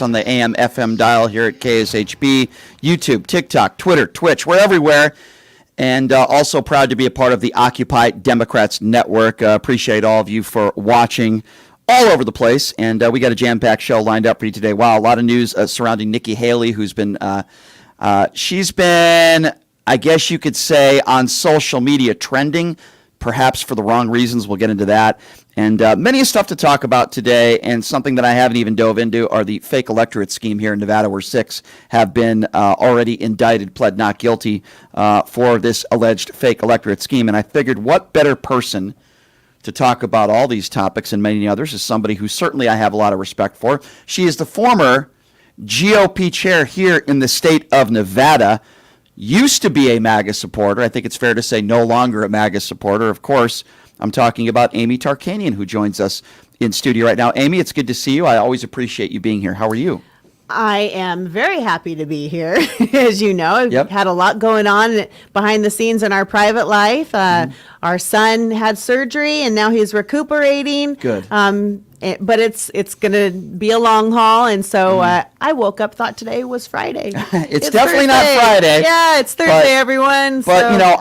on the AM FM dial here at KSHB, YouTube, TikTok, Twitter, Twitch. We're everywhere. And also proud to be a part of the Occupy Democrats Network. Appreciate all of you for watching all over the place. And we got a jam-packed show lined up for you today. Wow, a lot of news surrounding Nikki Haley, who's been, she's been, I guess you could say, on social media trending, perhaps for the wrong reasons. We'll get into that. And many stuff to talk about today, and something that I haven't even dove into are the fake electorate scheme here in Nevada, where 6 have been already indicted, pled not guilty for this alleged fake electorate scheme. And I figured what better person to talk about all these topics and many others is somebody who certainly I have a lot of respect for. She is the former GOP chair here in the state of Nevada, used to be a MAGA supporter. I think it's fair to say no longer a MAGA supporter, of course. I'm talking about Amy Tarkanian, who joins us in studio right now. Amy, it's good to see you. I always appreciate you being here. How are you? I am very happy to be here. As you know, I've had a lot going on behind the scenes in our private life. Our son had surgery, and now he's recuperating. Good. But it's going to be a long haul, and so I woke up, thought today was Friday. It's definitely Thursday. not Friday. Yeah, it's Thursday, everyone. But, so. you know,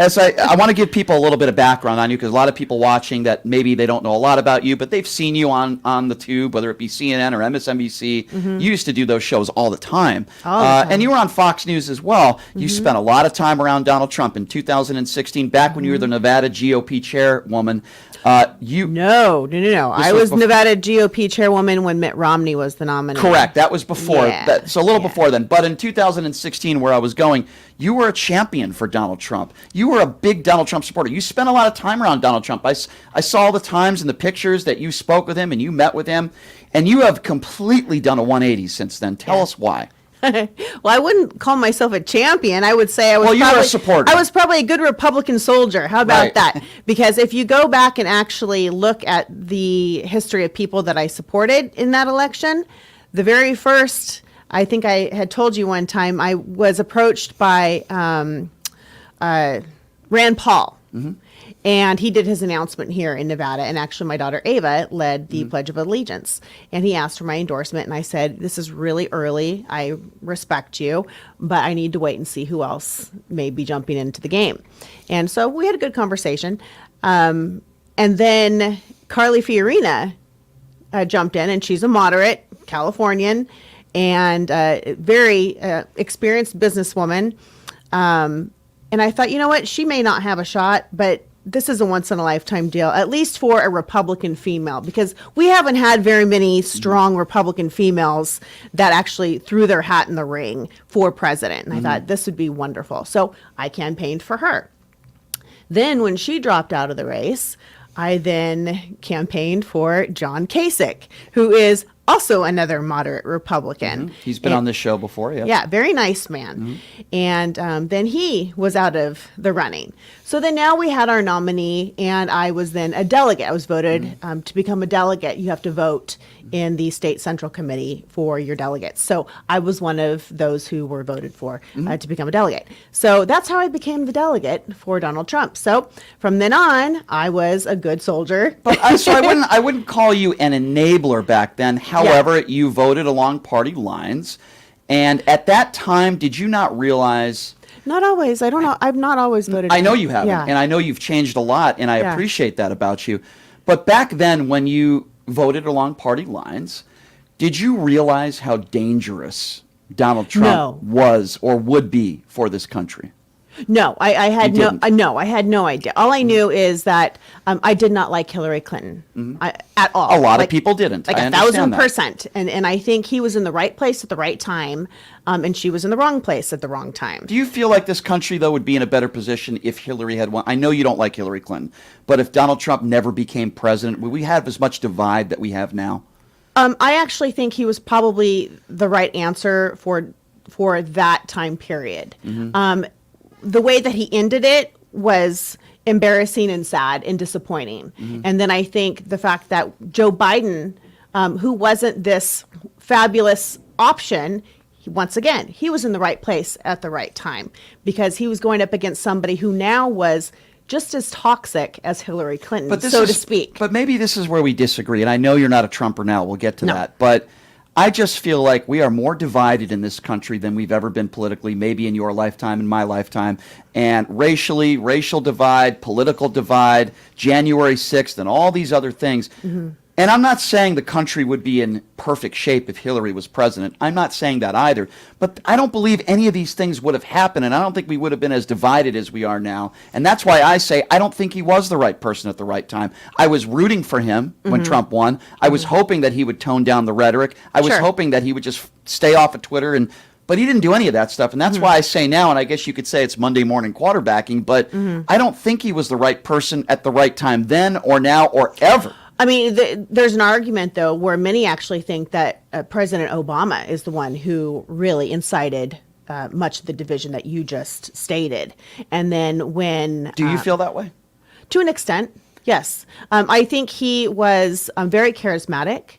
I want to give people a little bit of background on you, because a lot of people watching that maybe they don't know a lot about you, but they've seen you on the tube, whether it be CNN or MSNBC. You used to do those shows all the time. And you were on Fox News as well. You spent a lot of time around Donald Trump in 2016, back when you were the Nevada GOP chairwoman. No. I was Nevada GOP chairwoman when Mitt Romney was the nominee. Correct. That was before. Yeah. So a little before then. But in 2016, where I was going, you were a champion for Donald Trump. You were a big Donald Trump supporter. You spent a lot of time around Donald Trump. I saw all the times and the pictures that you spoke with him and you met with him. And you have completely done a 180 since then. Tell us why. Well, I wouldn't call myself a champion. I would say I was. Well, you were a supporter. I was probably a good Republican soldier. How about that? Because if you go back and actually look at the history of people that I supported in that election, the very first, I think I had told you one time, I was approached by Rand Paul. And he did his announcement here in Nevada. And actually, my daughter Ava led the Pledge of Allegiance. And he asked for my endorsement. And I said, this is really early. I respect you, but I need to wait and see who else may be jumping into the game. And so we had a good conversation. And then Carly Fiorina jumped in, and she's a moderate Californian and very experienced businesswoman. And I thought, you know what? She may not have a shot, but this is a once-in-a-lifetime deal, at least for a Republican female, because we haven't had very many strong Republican females that actually threw their hat in the ring for president. And I thought this would be wonderful. So I campaigned for her. Then when she dropped out of the race, I then campaigned for John Kasich, who is also another moderate Republican. He's been on this show before. Yeah, very nice man. And then he was out of the running. So then now we had our nominee, and I was then a delegate. I was voted to become a delegate. You have to vote in the state central committee for your delegates. So I was one of those who were voted for to become a delegate. So that's how I became the delegate for Donald Trump. So from then on, I was a good soldier. But so I wouldn't call you an enabler back then. However, you voted along party lines. And at that time, did you not realize... Not always. I don't know. I've not always voted. I know you haven't. And I know you've changed a lot, and I appreciate that about you. But back then, when you voted along party lines, did you realize how dangerous Donald Trump was or would be for this country? No, I had I had no idea. All I knew is that I did not like Hillary Clinton at all. A lot of people didn't. Like 1,000%. And I think he was in the right place at the right time, and she was in the wrong place at the wrong time. Do you feel like this country, though, would be in a better position if Hillary had won? I know you don't like Hillary Clinton, but if Donald Trump never became president, would we have as much divide that we have now? I actually think he was probably the right answer for that time period. The way that he ended it was embarrassing and sad and disappointing. And then I think the fact that Joe Biden, who wasn't this fabulous option, once again, he was in the right place at the right time, because he was going up against somebody who now was just as toxic as Hillary Clinton, so to speak. But maybe this is where we disagree, and I know you're not a Trumper now. We'll get to that. But I just feel like we are more divided in this country than we've ever been politically, maybe in your lifetime, in my lifetime. And racially, racial divide, political divide, January 6th, and all these other things. And I'm not saying the country would be in perfect shape if Hillary was president. I'm not saying that either. But I don't believe any of these things would have happened, and I don't think we would have been as divided as we are now. And that's why I say I don't think he was the right person at the right time. I was rooting for him when Trump won. I was hoping that he would tone down the rhetoric. I was hoping that he would just stay off of Twitter but he didn't do any of that stuff, and that's why I say now, and I guess you could say it's Monday morning quarterbacking, but I don't think he was the right person at the right time then or now or ever. I mean, there's an argument, though, where many actually think that President Obama is the one who really incited much of the division that you just stated. And then when... Do you feel that way? To an extent, yes. I think he was very charismatic.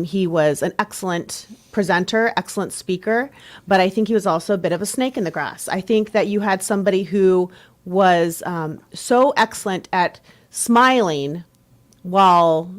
He was an excellent presenter, excellent speaker, but I think he was also a bit of a snake in the grass. I think that you had somebody who was so excellent at smiling while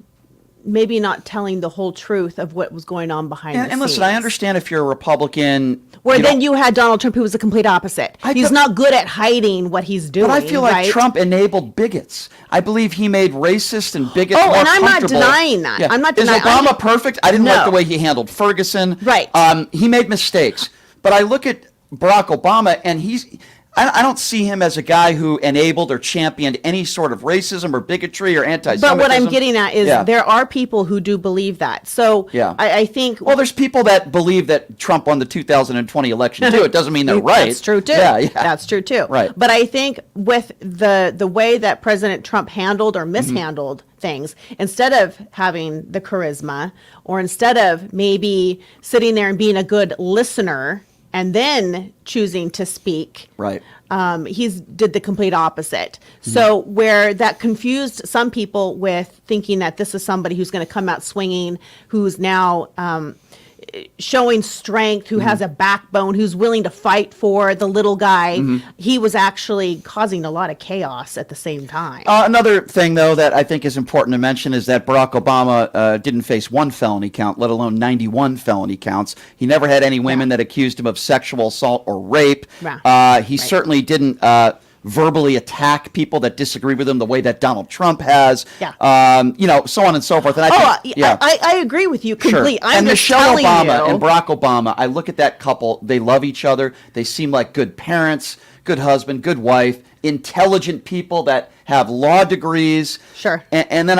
maybe not telling the whole truth of what was going on behind the scenes. And listen, I understand if you're a Republican... Where then you had Donald Trump, who was the complete opposite. He's not good at hiding what he's doing. But I feel like Trump enabled bigots. I believe he made racist and bigots more and I'm not comfortable. denying that. Yeah. I'm not denying. Is Obama perfect? I didn't like the way he handled Ferguson. Right. He made mistakes. But I look at Barack Obama, and I don't see him as a guy who enabled or championed any sort of racism or bigotry or anti-Semitism. But what I'm getting at is there are people who do believe that. So I think... Well, there's people that believe that Trump won the 2020 election, too. It doesn't mean they're right. That's true, too. Yeah. That's true, too. Right. But I think with the way that President Trump handled or mishandled things, instead of having the charisma, or instead of maybe sitting there and being a good listener and then choosing to speak. Right. He's did the complete opposite. So where that confused some people with thinking that this is somebody who's going to come out swinging, who's now showing strength, who has a backbone, who's willing to fight for the little guy, he was actually causing a lot of chaos at the same time. Another thing, though, that I think is important to mention is that Barack Obama didn't face one felony count, let alone 91 felony counts. He never had any women that accused him of sexual assault or rape. He certainly didn't verbally attack people that disagree with him the way that Donald Trump has. So on and so forth. And I agree with you completely. Sure. And Michelle Obama and Barack Obama, I look at that couple, they love each other. They seem like good parents, good husband, good wife, intelligent people that have law degrees. Sure. And then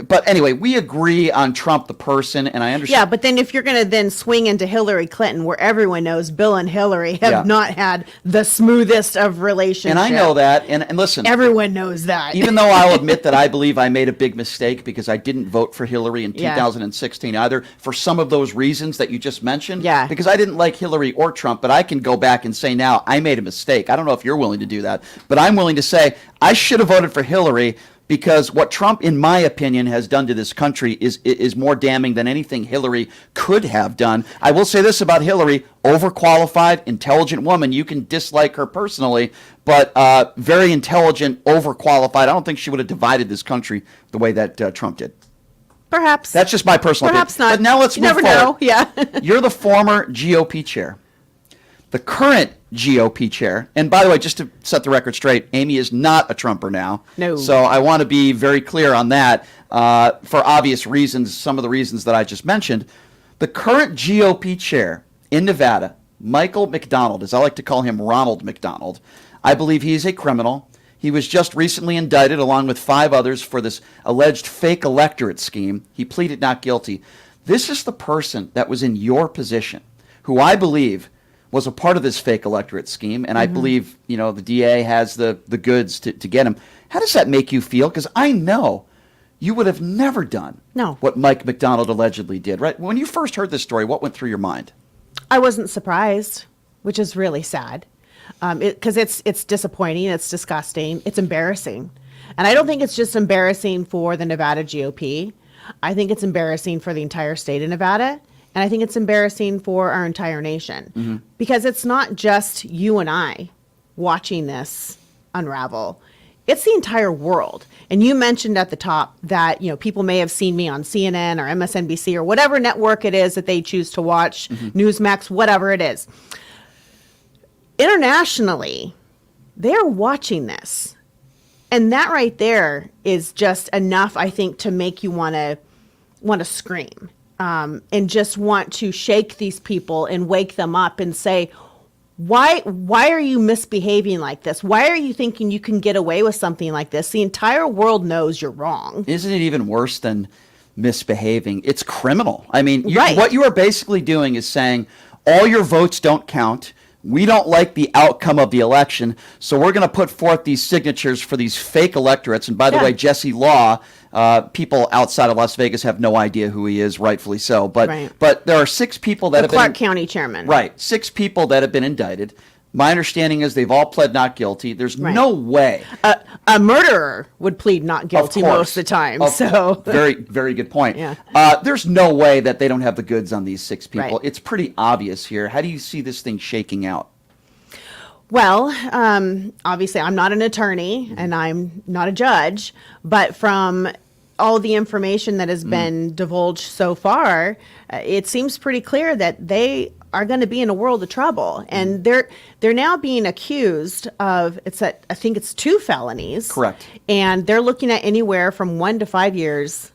but anyway, we agree on Trump the person, and I understand. Yeah, but then if you're going to then swing into Hillary Clinton, where everyone knows Bill and Hillary have not had the smoothest of relationships. And I know that, and listen. Everyone knows that. Even though I'll admit that I believe I made a big mistake because I didn't vote for Hillary in 2016 either, for some of those reasons that you just mentioned. Yeah. Because I didn't like Hillary or Trump, but I can go back and say now I made a mistake. I don't know if you're willing to do that, but I'm willing to say I should have voted for Hillary because what Trump, in my opinion, has done to this country is more damning than anything Hillary could have done. I will say this about Hillary: overqualified, intelligent woman. You can dislike her personally, but very intelligent, overqualified. I don't think she would have divided this country the way that Trump did. Perhaps. That's just my personal opinion. Perhaps not. But now let's move forward. Never know. Yeah. You're the former GOP chair. The current GOP chair, and by the way, just to set the record straight, Amy is not a Trumper now. No. So I want to be very clear on that for obvious reasons, some of the reasons that I just mentioned. The current GOP chair in Nevada, Michael McDonald, as I like to call him, Ronald McDonald, I believe he's a criminal. He was just recently indicted along with 5 others for this alleged fake electorate scheme. He pleaded not guilty. This is the person that was in your position, who I believe was a part of this fake electorate scheme, and I believe, the DA has the goods to get him. How does that make you feel? Because I know you would have never done what Mike McDonald allegedly did, right? When you first heard this story, what went through your mind? I wasn't surprised, which is really sad, because it's disappointing, it's disgusting, it's embarrassing. And I don't think it's just embarrassing for the Nevada GOP. I think it's embarrassing for the entire state of Nevada. And I think it's embarrassing for our entire nation because it's not just you and I watching this unravel. It's the entire world. And you mentioned at the top that, people may have seen me on CNN or MSNBC or whatever network it is that they choose to watch, Newsmax, whatever it is. Internationally, they're watching this. And that right there is just enough, I think, to make you want to scream, and just want to shake these people and wake them up and say, why are you misbehaving like this? Why are you thinking you can get away with something like this? The entire world knows you're wrong. Isn't it even worse than misbehaving? It's criminal. I mean, Right. What you are basically doing is saying all your votes don't count. We don't like the outcome of the election, so we're going to put forth these signatures for these fake electorates. And by the Yeah. way, Jesse Law, people outside of Las Vegas have no idea who he is, rightfully so. But Right. but there are 6 people that The have Clark been County chairman. right. 6 people that have been indicted. My understanding is they've all pled not guilty. There's Right. no way. A murderer would plead not guilty course. most of the time. Of- So very, very good point. Yeah. There's no way that they don't have the goods on these 6 people. Right. It's pretty obvious here. How do you see this thing shaking out? Well, obviously, I'm not an attorney and I'm not a judge, but from all the information that has been divulged so far, it seems pretty clear that they are going to be in a world of trouble, and they're now being accused of I think it's 2 felonies. Correct. And they're looking at anywhere from 1 to 5 years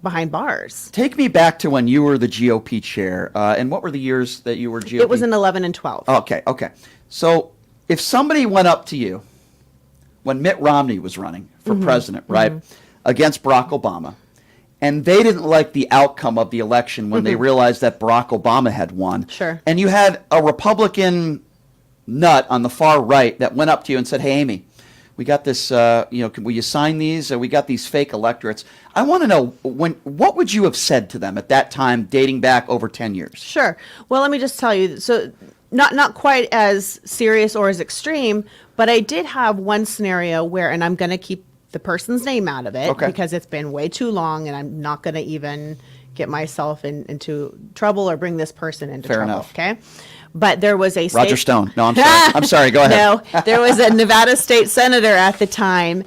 behind bars. Take me back to when you were the GOP chair, and what were the years that you were GOP? It was in 11 and 12. Okay. So if somebody went up to you when Mitt Romney was running for president, right, against Barack Obama, and they didn't like the outcome of the election when they realized that Barack Obama had won. Sure. And you had a Republican nut on the far right that went up to you and said, "Hey, Amy, we got this, will you sign these? We got these fake electorates." I want to know, what would you have said to them at that time, dating back over 10 years? Sure. Well, let me just tell you, so not quite as serious or as extreme, but I did have one scenario where, and I'm going to keep the person's name out of it Okay. because it's been way too long and I'm not going to even get myself into trouble or bring this person into Fair trouble. enough. Okay. But there was a Roger Stone. No, I'm sorry. I'm sorry. Go ahead. No, there was a Nevada state senator at the time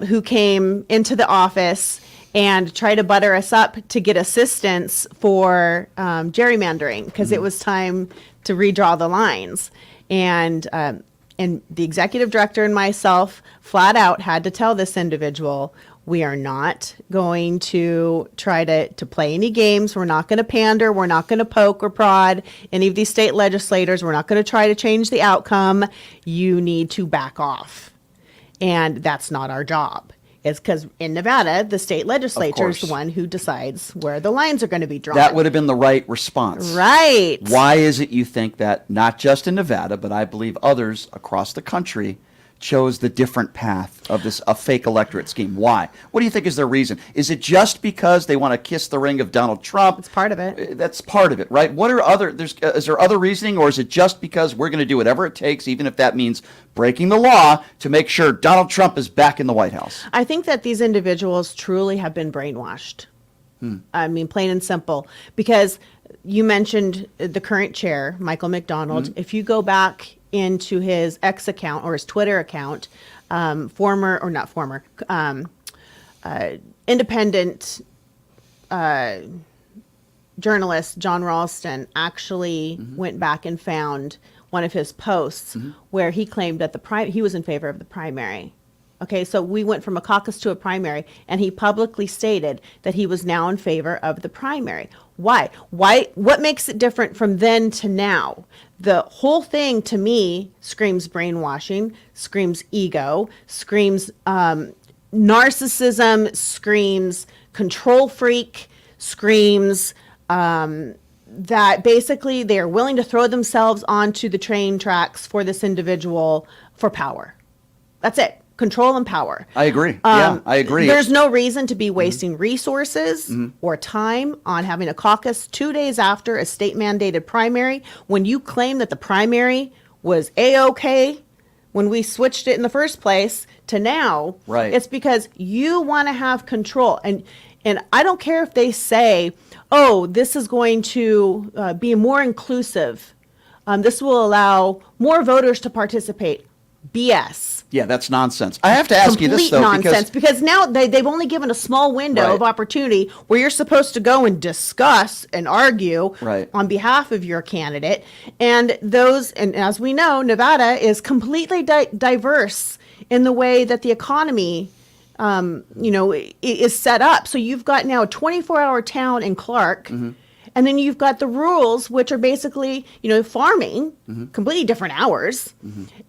who came into the office and tried to butter us up to get assistance for gerrymandering because it was time to redraw the lines. And the executive director and myself flat out had to tell this individual, we are not going to try to play any games. We're not going to pander. We're not going to poke or prod any of these state legislators. We're not going to try to change the outcome. You need to back off. And that's not our job. It's because in Nevada, the state legislature is the course. one who decides where the lines are going to be drawn. That would have been the right response. Right. Why is it you think that not just in Nevada, but I believe others across the country chose the different path of a fake electorate scheme? Why? What do you think is their reason? Is it just because they want to kiss the ring of Donald Trump? It's part of it. That's part of it, right? What are is there other reasoning, or is it just because we're going to do whatever it takes, even if that means breaking the law, to make sure Donald Trump is back in the White House? I think that these individuals truly have been brainwashed. I mean, plain and simple. Because you mentioned the current chair, Michael McDonald. If you go back into his X account or his Twitter account, independent journalist John Ralston actually went back and found one of his posts where he claimed that he was in favor of the primary. Okay, so we went from a caucus to a primary, and he publicly stated that he was now in favor of the primary. Why? What makes it different from then to now? The whole thing, to me, screams brainwashing, screams ego, screams narcissism, screams control freak, screams that basically they are willing to throw themselves onto the train tracks for this individual for power. That's it. Control and power. I agree. I agree. There's no reason to be wasting resources or time on having a caucus 2 days after a state mandated primary when you claim that the primary was A-OK when we switched it in the first place to now. Right. It's because you want to have control. And I don't care if they say, oh, this is going to be more inclusive. This will allow more voters to participate. BS. Yeah, that's nonsense. I have to ask you this, though. Nonsense, because now they've only given a small window of opportunity where you're supposed to go and discuss and argue on behalf of your candidate. And as we know, Nevada is completely diverse in the way that the economy is set up. So you've got now a 24-hour town in Clark. And then you've got the rurals, which are basically, farming, completely different hours.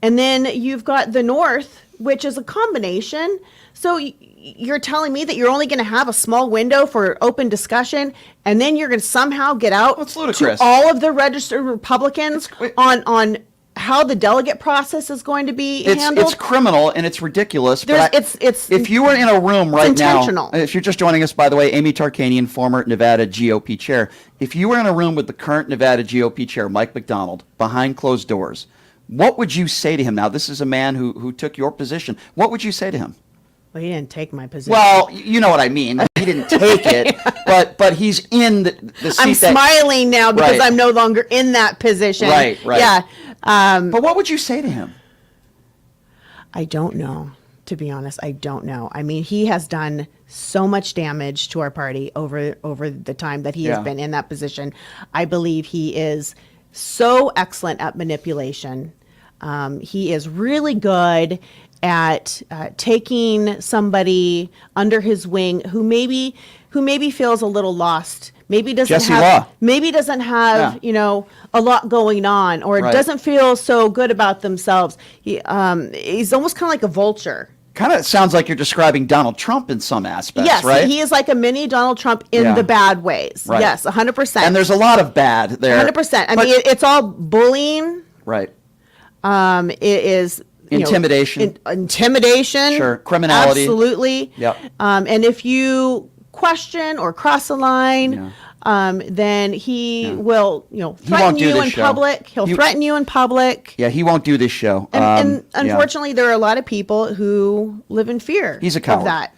And then you've got the north, which is a combination. So you're telling me that you're only going to have a small window for open discussion, and then you're going to somehow get out to all of the registered Republicans on how the delegate process is going to be handled. It's criminal and it's ridiculous. If you were in a room right now, if you're just joining us, by the way, Amy Tarkanian, former Nevada GOP chair, if you were in a room with the current Nevada GOP chair, Mike McDonald, behind closed doors, what would you say to him? Now, this is a man who took your position. What would you say to him? Well, he didn't take my position. Well, you know what I mean. He didn't take it, but he's in the seat. I'm smiling now because I'm no longer in that position. Right. Yeah. But what would you say to him? I don't know. To be honest, I don't know. I mean, he has done so much damage to our party over the time that he has been in that position. I believe he is so excellent at manipulation. He is really good at taking somebody under his wing who maybe feels a little lost. Maybe doesn't have a lot going on, or doesn't feel so good about themselves. He's almost kind of like a vulture. Kind of sounds like you're describing Donald Trump in some aspects, yes, right? He is like a mini Donald Trump in the bad ways. Right. Yes, 100%. And there's a lot of bad there. 100%. I mean, it's all bullying. Right. It is intimidation. Intimidation. Sure. Criminality. Absolutely. Yep. And if you question or cross a line, then he will, threaten you in public. He'll threaten you in public. Yeah, he won't do this show. And unfortunately, there are a lot of people who live in fear. He's a coward. Of that.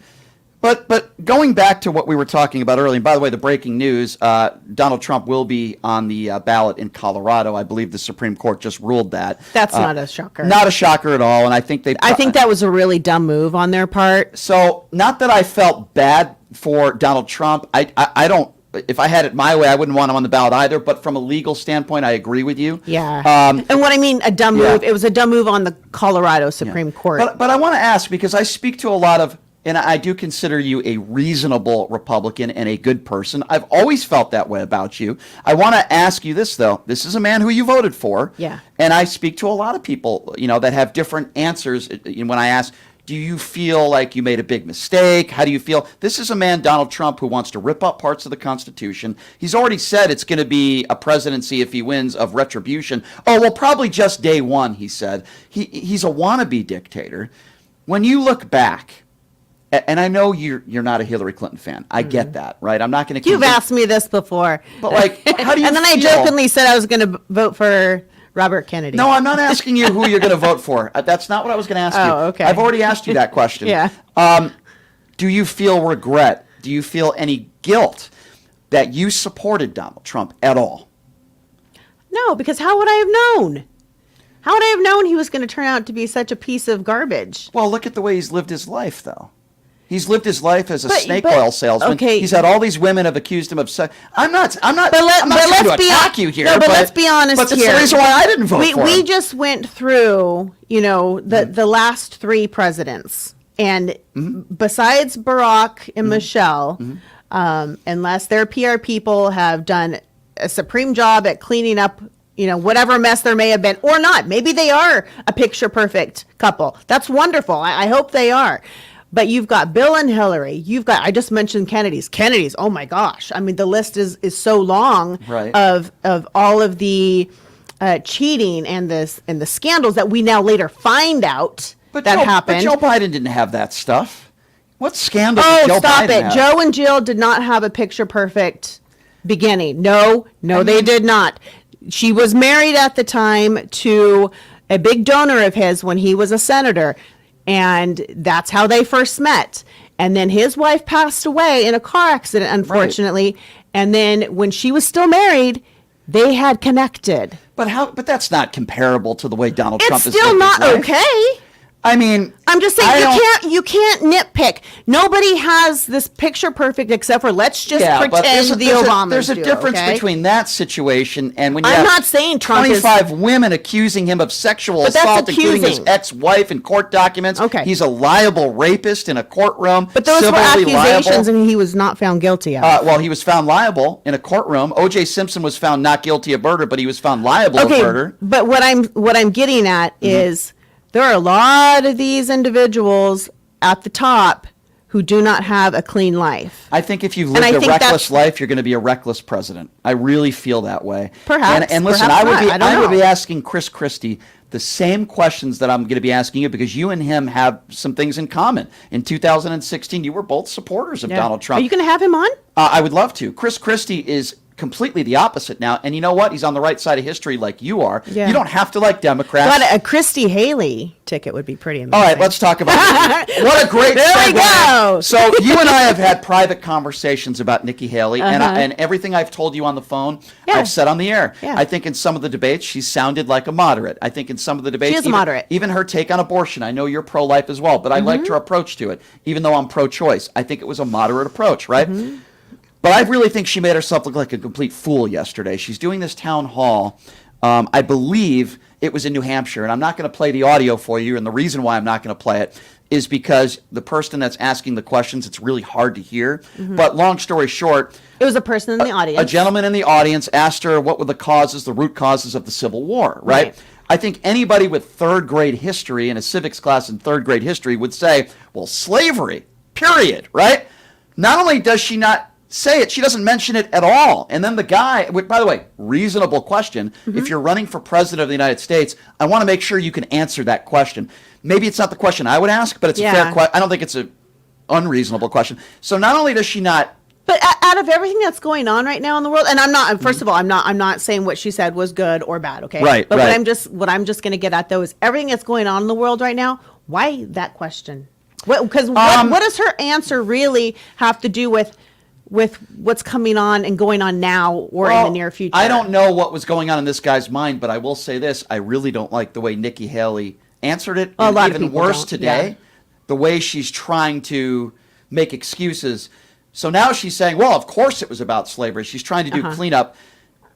But going back to what we were talking about earlier, and by the way, the breaking news, Donald Trump will be on the ballot in Colorado. I believe the Supreme Court just ruled that. That's not a shocker. Not a shocker at all, and I think that was a really dumb move on their part. So, not that I felt bad for Donald Trump. I don't. If I had it my way, I wouldn't want him on the ballot either. But from a legal standpoint, I agree with you. Yeah. And what I mean, a dumb move, it was a dumb move on the Colorado Supreme Court. But I want to ask, because I speak to a lot of, and I do consider you a reasonable Republican and a good person. I've always felt that way about you. I want to ask you this, though. This is a man who you voted for. Yeah. And I speak to a lot of people, that have different answers when I ask, do you feel like you made a big mistake? How do you feel? This is a man, Donald Trump, who wants to rip up parts of the Constitution. He's already said it's going to be a presidency, if he wins, of retribution. Oh, well, probably just day one, he said. He's a wannabe dictator. When you look back, and I know you're not a Hillary Clinton fan. I get that, right? I'm not going to. You've asked me this before. But, how do you And then I jokingly said I was going to vote for Robert Kennedy. No, I'm not asking you who you're going to vote for. That's not what I was going to ask you. Oh, okay. I've already asked you that question. Yeah. Do you feel regret? Do you feel any guilt that you supported Donald Trump at all? No, because how would I have known? How would I have known he was going to turn out to be such a piece of garbage? Well, look at the way he's lived his life, though. He's lived his life as a snake oil salesman. Okay. He's had all these women have accused him of sex. I'm not trying to attack you here. No, but let's be honest but here. But that's the reason why I didn't vote for him. We just went through, the last three presidents. And besides Barack and Michelle, unless their PR people have done a supreme job at cleaning up whatever mess there may have been, or not. Maybe they are a picture perfect couple. That's wonderful. I hope they are. But you've got Bill and Hillary. I just mentioned Kennedy's. Oh my gosh. I mean, the list is so long of all of the cheating and the scandals that we now later find out happened. But Joe Biden didn't have that stuff. What scandal did Joe Biden have? Oh, stop it. Joe and Jill did not have a picture perfect beginning. No, they did not. She was married at the time to a big donor of his when he was a senator. And that's how they first met. And then his wife passed away in a car accident, unfortunately. Right. And then when she was still married, They had connected. But that's not comparable to the way Donald Trump It's is still living not his life. okay. I mean, I'm just saying you can't nitpick. Nobody has this picture perfect except for let's just pretend the Obamas There's a do, difference okay? between that situation and when you I'm have not saying Trump 25 women accusing him of sexual But that's assault, including his accusing. ex-wife in court documents. Okay. He's a liable rapist in a courtroom. But those were civilly accusations, liable. and he was not found guilty of. Well, he was found liable in a courtroom. O.J. Simpson was found not guilty of murder, but he was found liable of murder. But what I'm getting at is there are a lot of these individuals at the top who do not have a clean life. I think if you've And I lived a think reckless life, you're going to be a reckless president. I really feel that way. Perhaps, And listen, perhaps I would not. I don't be know. asking Chris Christie the same questions that I'm going to be asking you because you and him have some things in common. In 2016, you were both supporters of Donald Trump. Are you going to have him on? I would love to. Chris Christie is completely the opposite now. And you know what? He's on the right side of history like you are. Yeah. You don't have to like Democrats. But a Christy Haley ticket would be pretty amazing. All right, let's talk about Nikki. What a great There we segue. go. So you and I have had private conversations about Nikki Haley, and everything I've told you on the phone, Yeah. I've said on the air. Yeah. I think in some of the debates, she sounded like a moderate. I think in some of the debates, She is a moderate. Even her take on abortion. I know you're pro-life as well, but I liked her approach to it, even though I'm pro-choice. I think it was a moderate approach, right? But I really think she made herself look like a complete fool yesterday. She's doing this town hall. I believe it was in New Hampshire, and I'm not going to play the audio for you, and the reason why I'm not going to play it is because the person that's asking the questions, it's really hard to hear. But long story short, It was a person in the audience. a gentleman in the audience asked her what were the root causes of the Civil War, right? I think anybody with third grade history in a civics class in third grade history would say, well, slavery, period, right? Not only does she not say it, she doesn't mention it at all. And then the guy, by the way, reasonable question. If you're running for president of the United States, I want to make sure you can answer that question. Maybe it's not the question I would ask, but it's a fair question. I don't think it's an unreasonable question. So not only does she not... But out of everything that's going on right now in the world, and I'm not, first of all, I'm not saying what she said was good or bad, okay? Right, But right. what I'm just going to get at though is everything that's going on in the world right now. Why that question? Because what does her answer really have to do with what's coming on and going on now or in the near future? I don't know what was going on in this guy's mind, but I will say this. I really don't like the way Nikki Haley answered it. A And lot of even people worse don't, today, yeah. the way she's trying to make excuses. So now she's saying, well, of course it was about slavery. She's trying to do cleanup.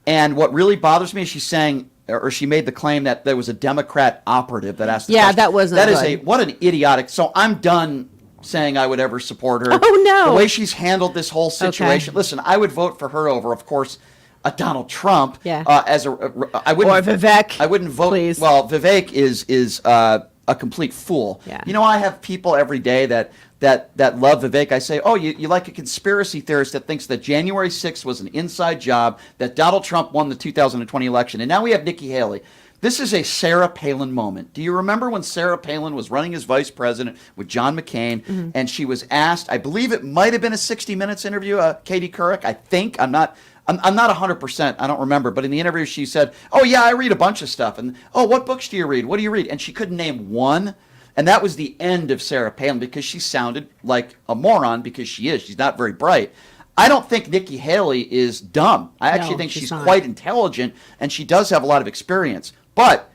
And what really bothers me is she's saying, or she made the claim that there was a Democrat operative that asked the question. that wasn't That is good. what an idiotic. So I'm done saying I would ever support her. Oh, no. The way she's handled this whole situation. Listen, I would vote for her over, of course, a Donald Trump. Yeah. I wouldn't, Or Vivek. I wouldn't vote. Please. Well, Vivek is a complete fool. Yeah. You know, I have people every day that love Vivek. I say, oh, you like a conspiracy theorist that thinks that January 6th was an inside job, that Donald Trump won the 2020 election. And now we have Nikki Haley. This is a Sarah Palin moment. Do you remember when Sarah Palin was running as vice president with John McCain, and she was asked, I believe it might have been a 60 Minutes interview, Katie Couric, I think. I'm not 100%. I don't remember. But in the interview, she said, oh, yeah, I read a bunch of stuff. And, oh, what books do you read? What do you read? And she couldn't name one. And that was the end of Sarah Palin because she sounded like a moron because she is. She's not very bright. I don't think Nikki Haley is dumb. I actually think she's not. quite intelligent, and she does have a lot of experience. But,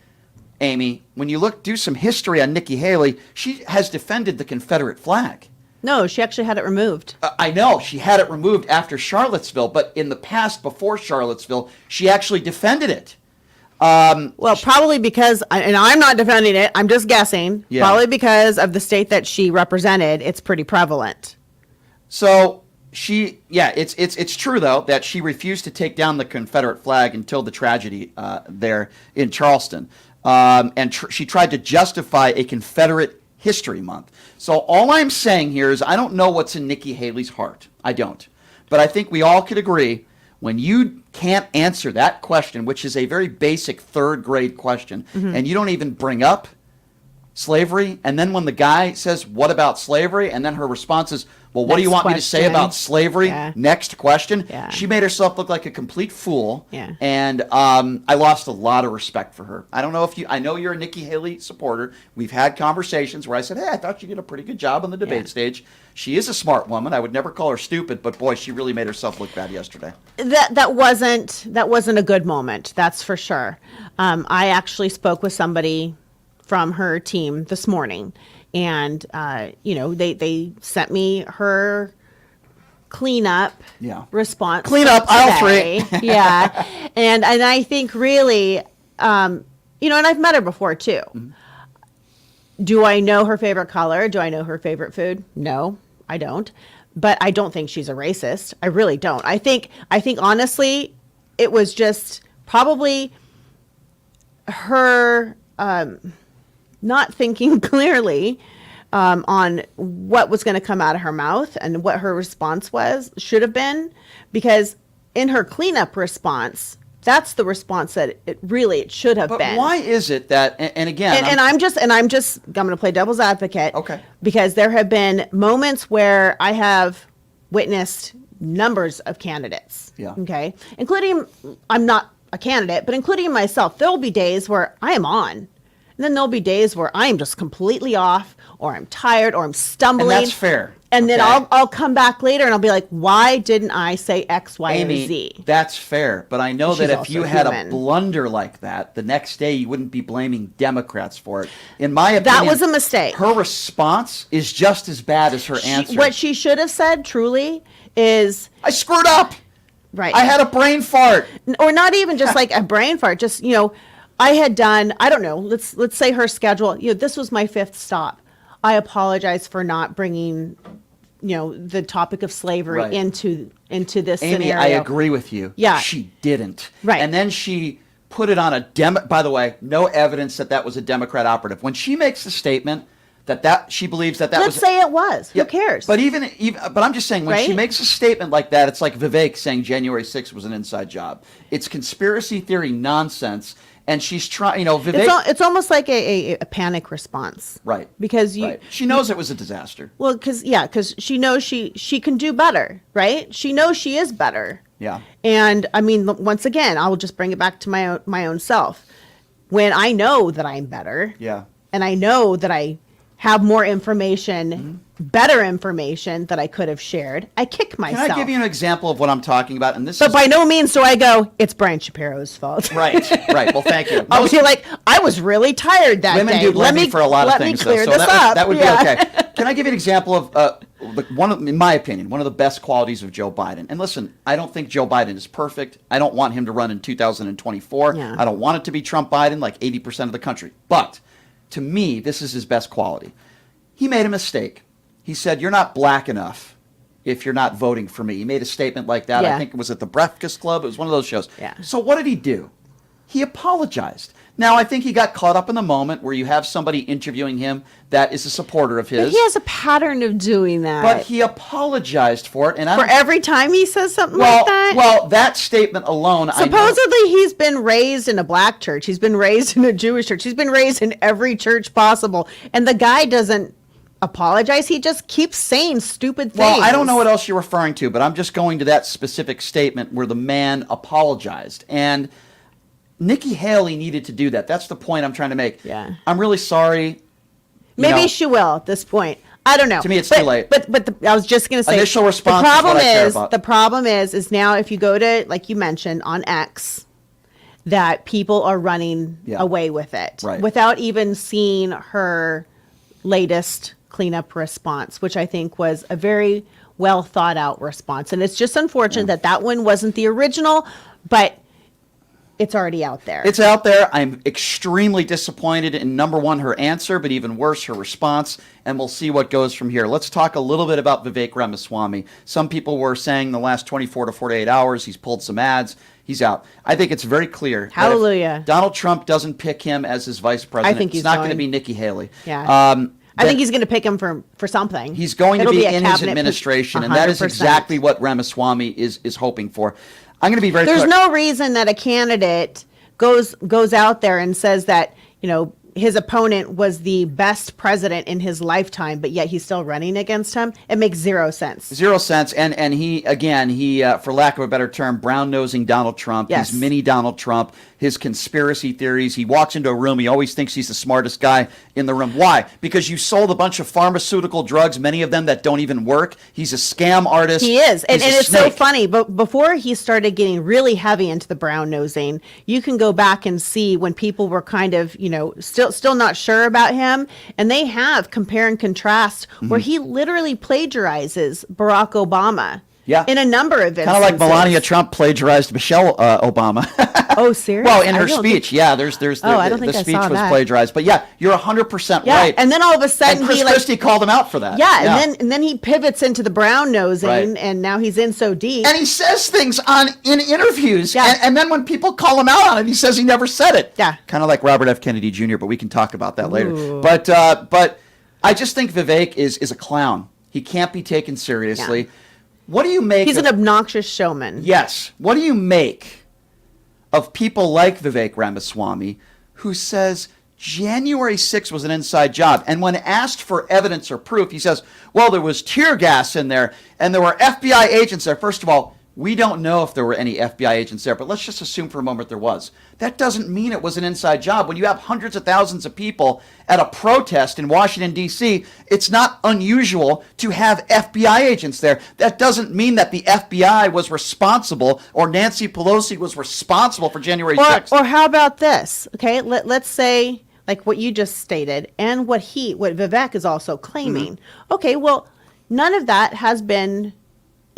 Amy, when you do some history on Nikki Haley, she has defended the Confederate flag. No, she actually had it removed. I know she had it removed after Charlottesville, but in the past, before Charlottesville, she actually defended it. Well, probably because, and I'm not defending it, I'm just guessing, Yeah. probably because of the state that she represented, it's pretty prevalent. So it's true though that she refused to take down the Confederate flag until the tragedy there in Charleston, and she tried to justify a Confederate History Month. So all I'm saying here is I don't know what's in Nikki Haley's heart. I don't, but I think we all could agree when you can't answer that question, which is a very basic third grade question, and you don't even bring up slavery. And then when the guy says, what about slavery? And then her response is, well, what do you Next want me to say question. about slavery? Yeah. Next question. Yeah. She made herself look like a complete fool. Yeah. And I lost a lot of respect for her. I don't know if I know you're a Nikki Haley supporter. We've had conversations where I said, hey, I thought you did a pretty good job on the debate stage. She is a smart woman. I would never call her stupid, but boy, she really made herself look bad yesterday. That wasn't a good moment. That's for sure. I actually spoke with somebody from her team this morning, and they sent me her cleanup response. Cleanup aisle 3. Yeah, and I think really, and I've met her before too. Mm-hmm. Do I know her favorite color? Do I know her favorite food? No, I don't. But I don't think she's a racist. I really don't. I think honestly, it was just probably her not thinking clearly on what was going to come out of her mouth and what her response should have been, because in her cleanup response, that's the response that it should have been. But why is it that, and again, I'm going to play devil's advocate. Okay. Because there have been moments where I have witnessed numbers of candidates. Yeah. Okay. Including, I'm not a candidate, but including myself, there will be days where I am on. And then there'll be days where I am just completely off, or I'm tired, or I'm stumbling. And that's fair. And then I'll come back later and I'll be like, why didn't I say X, Y, Amy, or Z? That's fair. But I know She's that if you had human. a blunder like that, the next day you wouldn't be blaming Democrats for it. In my opinion, That was a mistake. Her response is just as bad as her answer. What she should have said, truly, is... I screwed up. Right. I had a brain fart. Or not even just like a brain fart, just, I had done, I don't know, let's say her schedule, this was my 5th stop. I apologize for not bringing, the topic of slavery Right. into this Amy, scenario. I agree with you. Yeah. She didn't. Right. And then she put it on by the way, no evidence that was a Democrat operative. When she makes the statement that she believes that Let's was... say it was. Yeah, Who cares? But but I'm just saying, when she Right? makes a statement like that, it's like Vivek saying January 6th was an inside job. It's conspiracy theory nonsense. And she's trying, Vivek... It's almost like a panic response. Right. Because she knows it was a disaster. Well, because she knows she can do better, right? She knows she is better. Yeah. And I mean, once again, I will just bring it back to my own self. When I know that I'm better, Yeah. and I know that I have more information, better information that I could have shared, I kick myself. Can I give you an example of what I'm talking about? And But by no means do I go, it's Brian Shapiro's fault. Right. Well, thank you. I'll be like, I was really tired that Women day. do blame me for a lot of things, Let me clear so this up. that would Yeah. be okay. Can I give you an example of in my opinion, one of the best qualities of Joe Biden? And listen, I don't think Joe Biden is perfect. I don't want him to run in 2024. Yeah. I don't want it to be Trump Biden like 80% of the country. But to me, this is his best quality. He made a mistake. He said, you're not black enough if you're not voting for me. He made a statement like that. Yeah. I think it was at the Breakfast Club. It was one of those shows. Yeah. So what did he do? He apologized. Now, I think he got caught up in the moment where you have somebody interviewing him that is a supporter of his. But he has a pattern of doing that. But he apologized for it. And for every time he says something like that? Well, that statement alone, supposedly he's been raised in a black church. He's been raised in a Jewish church. He's been raised in every church possible. And the guy doesn't apologize. He just keeps saying stupid things. Well, I don't know what else you're referring to, but I'm just going to that specific statement where the man apologized. And Nikki Haley needed to do that. That's the point I'm trying to make. Yeah. I'm really sorry. Maybe she will at this point. I don't know. To me, it's too late. But I was just going to say, initial response is what I care about. The problem is now if you go to, like you mentioned, on X, that people are running away with it without even seeing her latest cleanup response, which I think was a very well thought out response. And it's just unfortunate that one wasn't the original, but it's already out there. It's out there. I'm extremely disappointed in, number one, her answer, but even worse, her response, and we'll see what goes from here. Let's talk a little bit about Vivek Ramaswamy. Some people were saying the last 24 to 48 hours, he's pulled some ads. He's out. I think it's very clear. Hallelujah. If Donald Trump doesn't pick him as his vice president, I think it's not going to be Nikki Haley. Yeah. I think he's going to pick him for something. He's going It'll to be a in his cabinet administration, and that is 100%. exactly what Ramaswamy is hoping for. I'm going to be very There's clear. no reason that a candidate goes out there and says that, his opponent was the best president in his lifetime, but yet he's still running against him. It makes zero sense. 0 cents. And he, again, for lack of a better term, brown-nosing Donald Trump. Yes. He's mini Donald Trump. His conspiracy theories. He walks into a room. He always thinks he's the smartest guy in the room. Why? Because you sold a bunch of pharmaceutical drugs, many of them that don't even work. He's a scam artist. He is. And He's a it's so snake. funny. But before he started getting really heavy into the brown nosing, you can go back and see when people were kind of, still not sure about him. And they have compare and contrast where he literally plagiarizes Barack Obama. Yeah. In a number of instances. Kind of like Melania Trump plagiarized Michelle Obama. Oh, seriously? Well, in her I don't speech, think- yeah. I don't think the I speech saw was that. plagiarized. But yeah, you're 100% Yeah. right. And then all of a sudden And Chris he Christie called him out for that. Yeah, and then he pivots into the brown nosing, Right. and now he's in so deep. And he says things in interviews, Yeah. and then when people call him out on it, he says he never said it. Yeah. Kind of like Robert F. Kennedy Jr., but we can talk about that later. Ooh. But I just think Vivek is a clown. He can't be taken seriously. Yeah. What do you make He's of, an obnoxious showman. Yes. What do you make of people like Vivek Ramaswamy who says January 6th was an inside job? And when asked for evidence or proof, he says, well, there was tear gas in there and there were FBI agents there. First of all, we don't know if there were any FBI agents there, but let's just assume for a moment there was. That doesn't mean it was an inside job. When you have hundreds of thousands of people at a protest in Washington, D.C., it's not unusual to have FBI agents there. That doesn't mean that the FBI was responsible or Nancy Pelosi was responsible for January 6th. Or how about this? Okay, let's say like what you just stated and what Vivek is also claiming. Mm-hmm. Okay, well, none of that has been.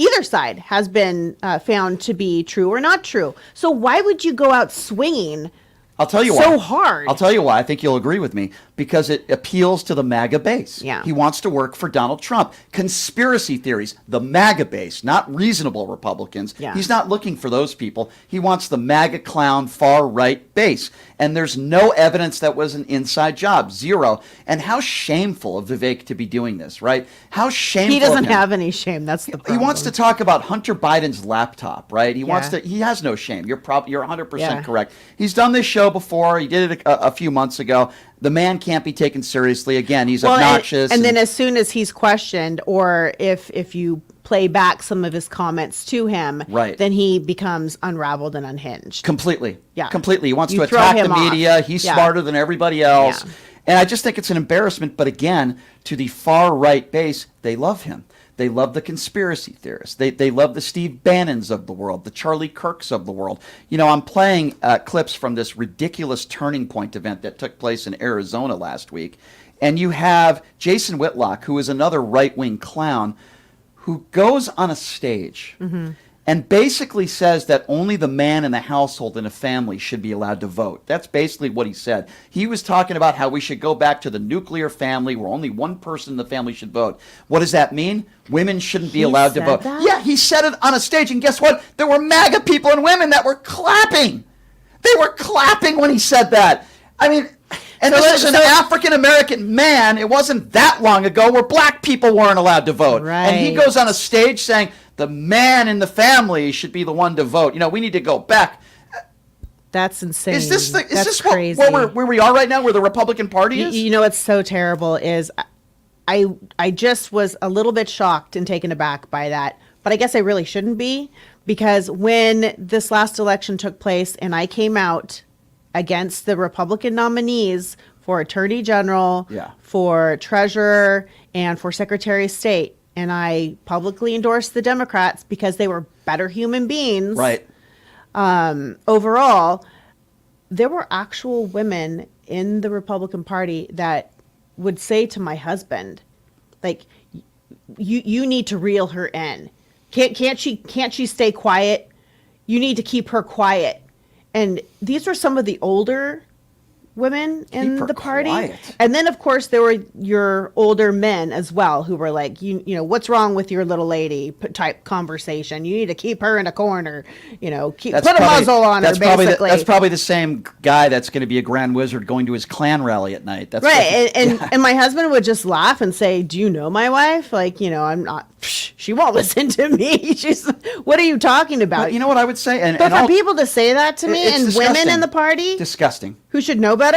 Either side has been found to be true or not true. So why would you go out swinging I'll tell you why. so hard? I'll tell you why. I think you'll agree with me. Because it appeals to the MAGA base. Yeah. He wants to work for Donald Trump. Conspiracy theories, the MAGA base, not reasonable Republicans. Yeah. He's not looking for those people. He wants the MAGA clown far-right base. And there's no evidence that was an inside job. Zero. And how shameful of Vivek to be doing this, right? How shameful He doesn't of him. have any shame. That's the He problem. wants to talk about Hunter Biden's laptop, right? He wants Yeah. to. He has no shame. You're 100% Yeah. correct. He's done this show before. He did it a few months ago. The man can't be taken seriously. Again, he's obnoxious. And then as soon as he's questioned, or if you play back some of his comments to him, Right. then he becomes unraveled and unhinged. completely, Yeah. completely. He wants You to throw attack the him off. media. He's Yeah. smarter than everybody else. Yeah. And I just think it's an embarrassment. But again, to the far right base, they love him. They love the conspiracy theorists. They love the Steve Bannons of the world, the Charlie Kirks of the world. You know, I'm playing clips from this ridiculous Turning Point event that took place in Arizona last week. And you have Jason Whitlock, who is another right-wing clown, who goes on a stage and basically says that only the man in the household in a family should be allowed to vote. That's basically what he said. He was talking about how we should go back to the nuclear family where only one person in the family should vote. What does that mean? Women shouldn't be He allowed to said vote. that? Yeah, he said it on a stage, and guess what? There were MAGA people and women that were clapping. They were clapping when he said that. I mean, and this is an African-American man. It wasn't that long ago where black people weren't allowed to vote. And he Right. goes on a stage saying the man in the family should be the one to vote. You know, we need to go back. That's insane. Is this That's what, crazy. where we are right now, where the Republican Party is? You know what's so terrible is I just was a little bit shocked and taken aback by that. But I guess I really shouldn't be, because when this last election took place and I came out against the Republican nominees for Attorney General, Yeah. for Treasurer, and for Secretary of State, and I publicly endorsed the Democrats because they were better human beings. Right. Overall, there were actual women in the Republican Party that would say to my husband, like, you need to reel her in. Can't she stay quiet? You need to keep her quiet. And these were some of the older women in Keep her the party. quiet. And then of course there were your older men as well who were like, you know, what's wrong with your little lady type conversation. You need to keep her in a corner, you know, put a muzzle on her, basically. That's probably the same guy that's going to be a grand wizard going to his Klan rally at night. That's Right. what- And my husband would just laugh and say, do you know my wife? Like, you know, I'm not, she won't listen to me. She's, what are you talking about? But you know what I would say? But for people to say that to me, It's and women disgusting. in the party Disgusting. who should know better,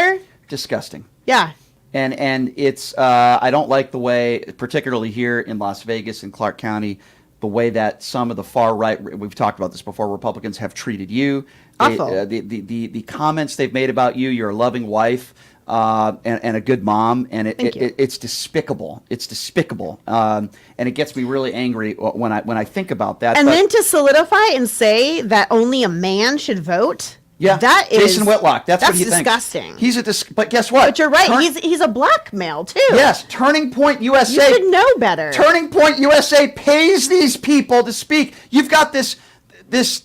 Disgusting. Yeah. And it's I don't like the way, particularly here in Las Vegas and Clark County, the way that some of the far right, we've talked about this before, Republicans have treated you. Awful. The comments they've made about you, you're a loving wife and a good mom, and it's despicable. It's despicable, and it gets me really angry when I think about that. And then to solidify and say that only a man should vote. Yeah, that is Jason Whitlock. That's what he disgusting. Thinks. But guess what? But you're right. He's a black male too. Yes, Turning Point USA. You should know better. Turning Point USA pays these people to speak. You've got this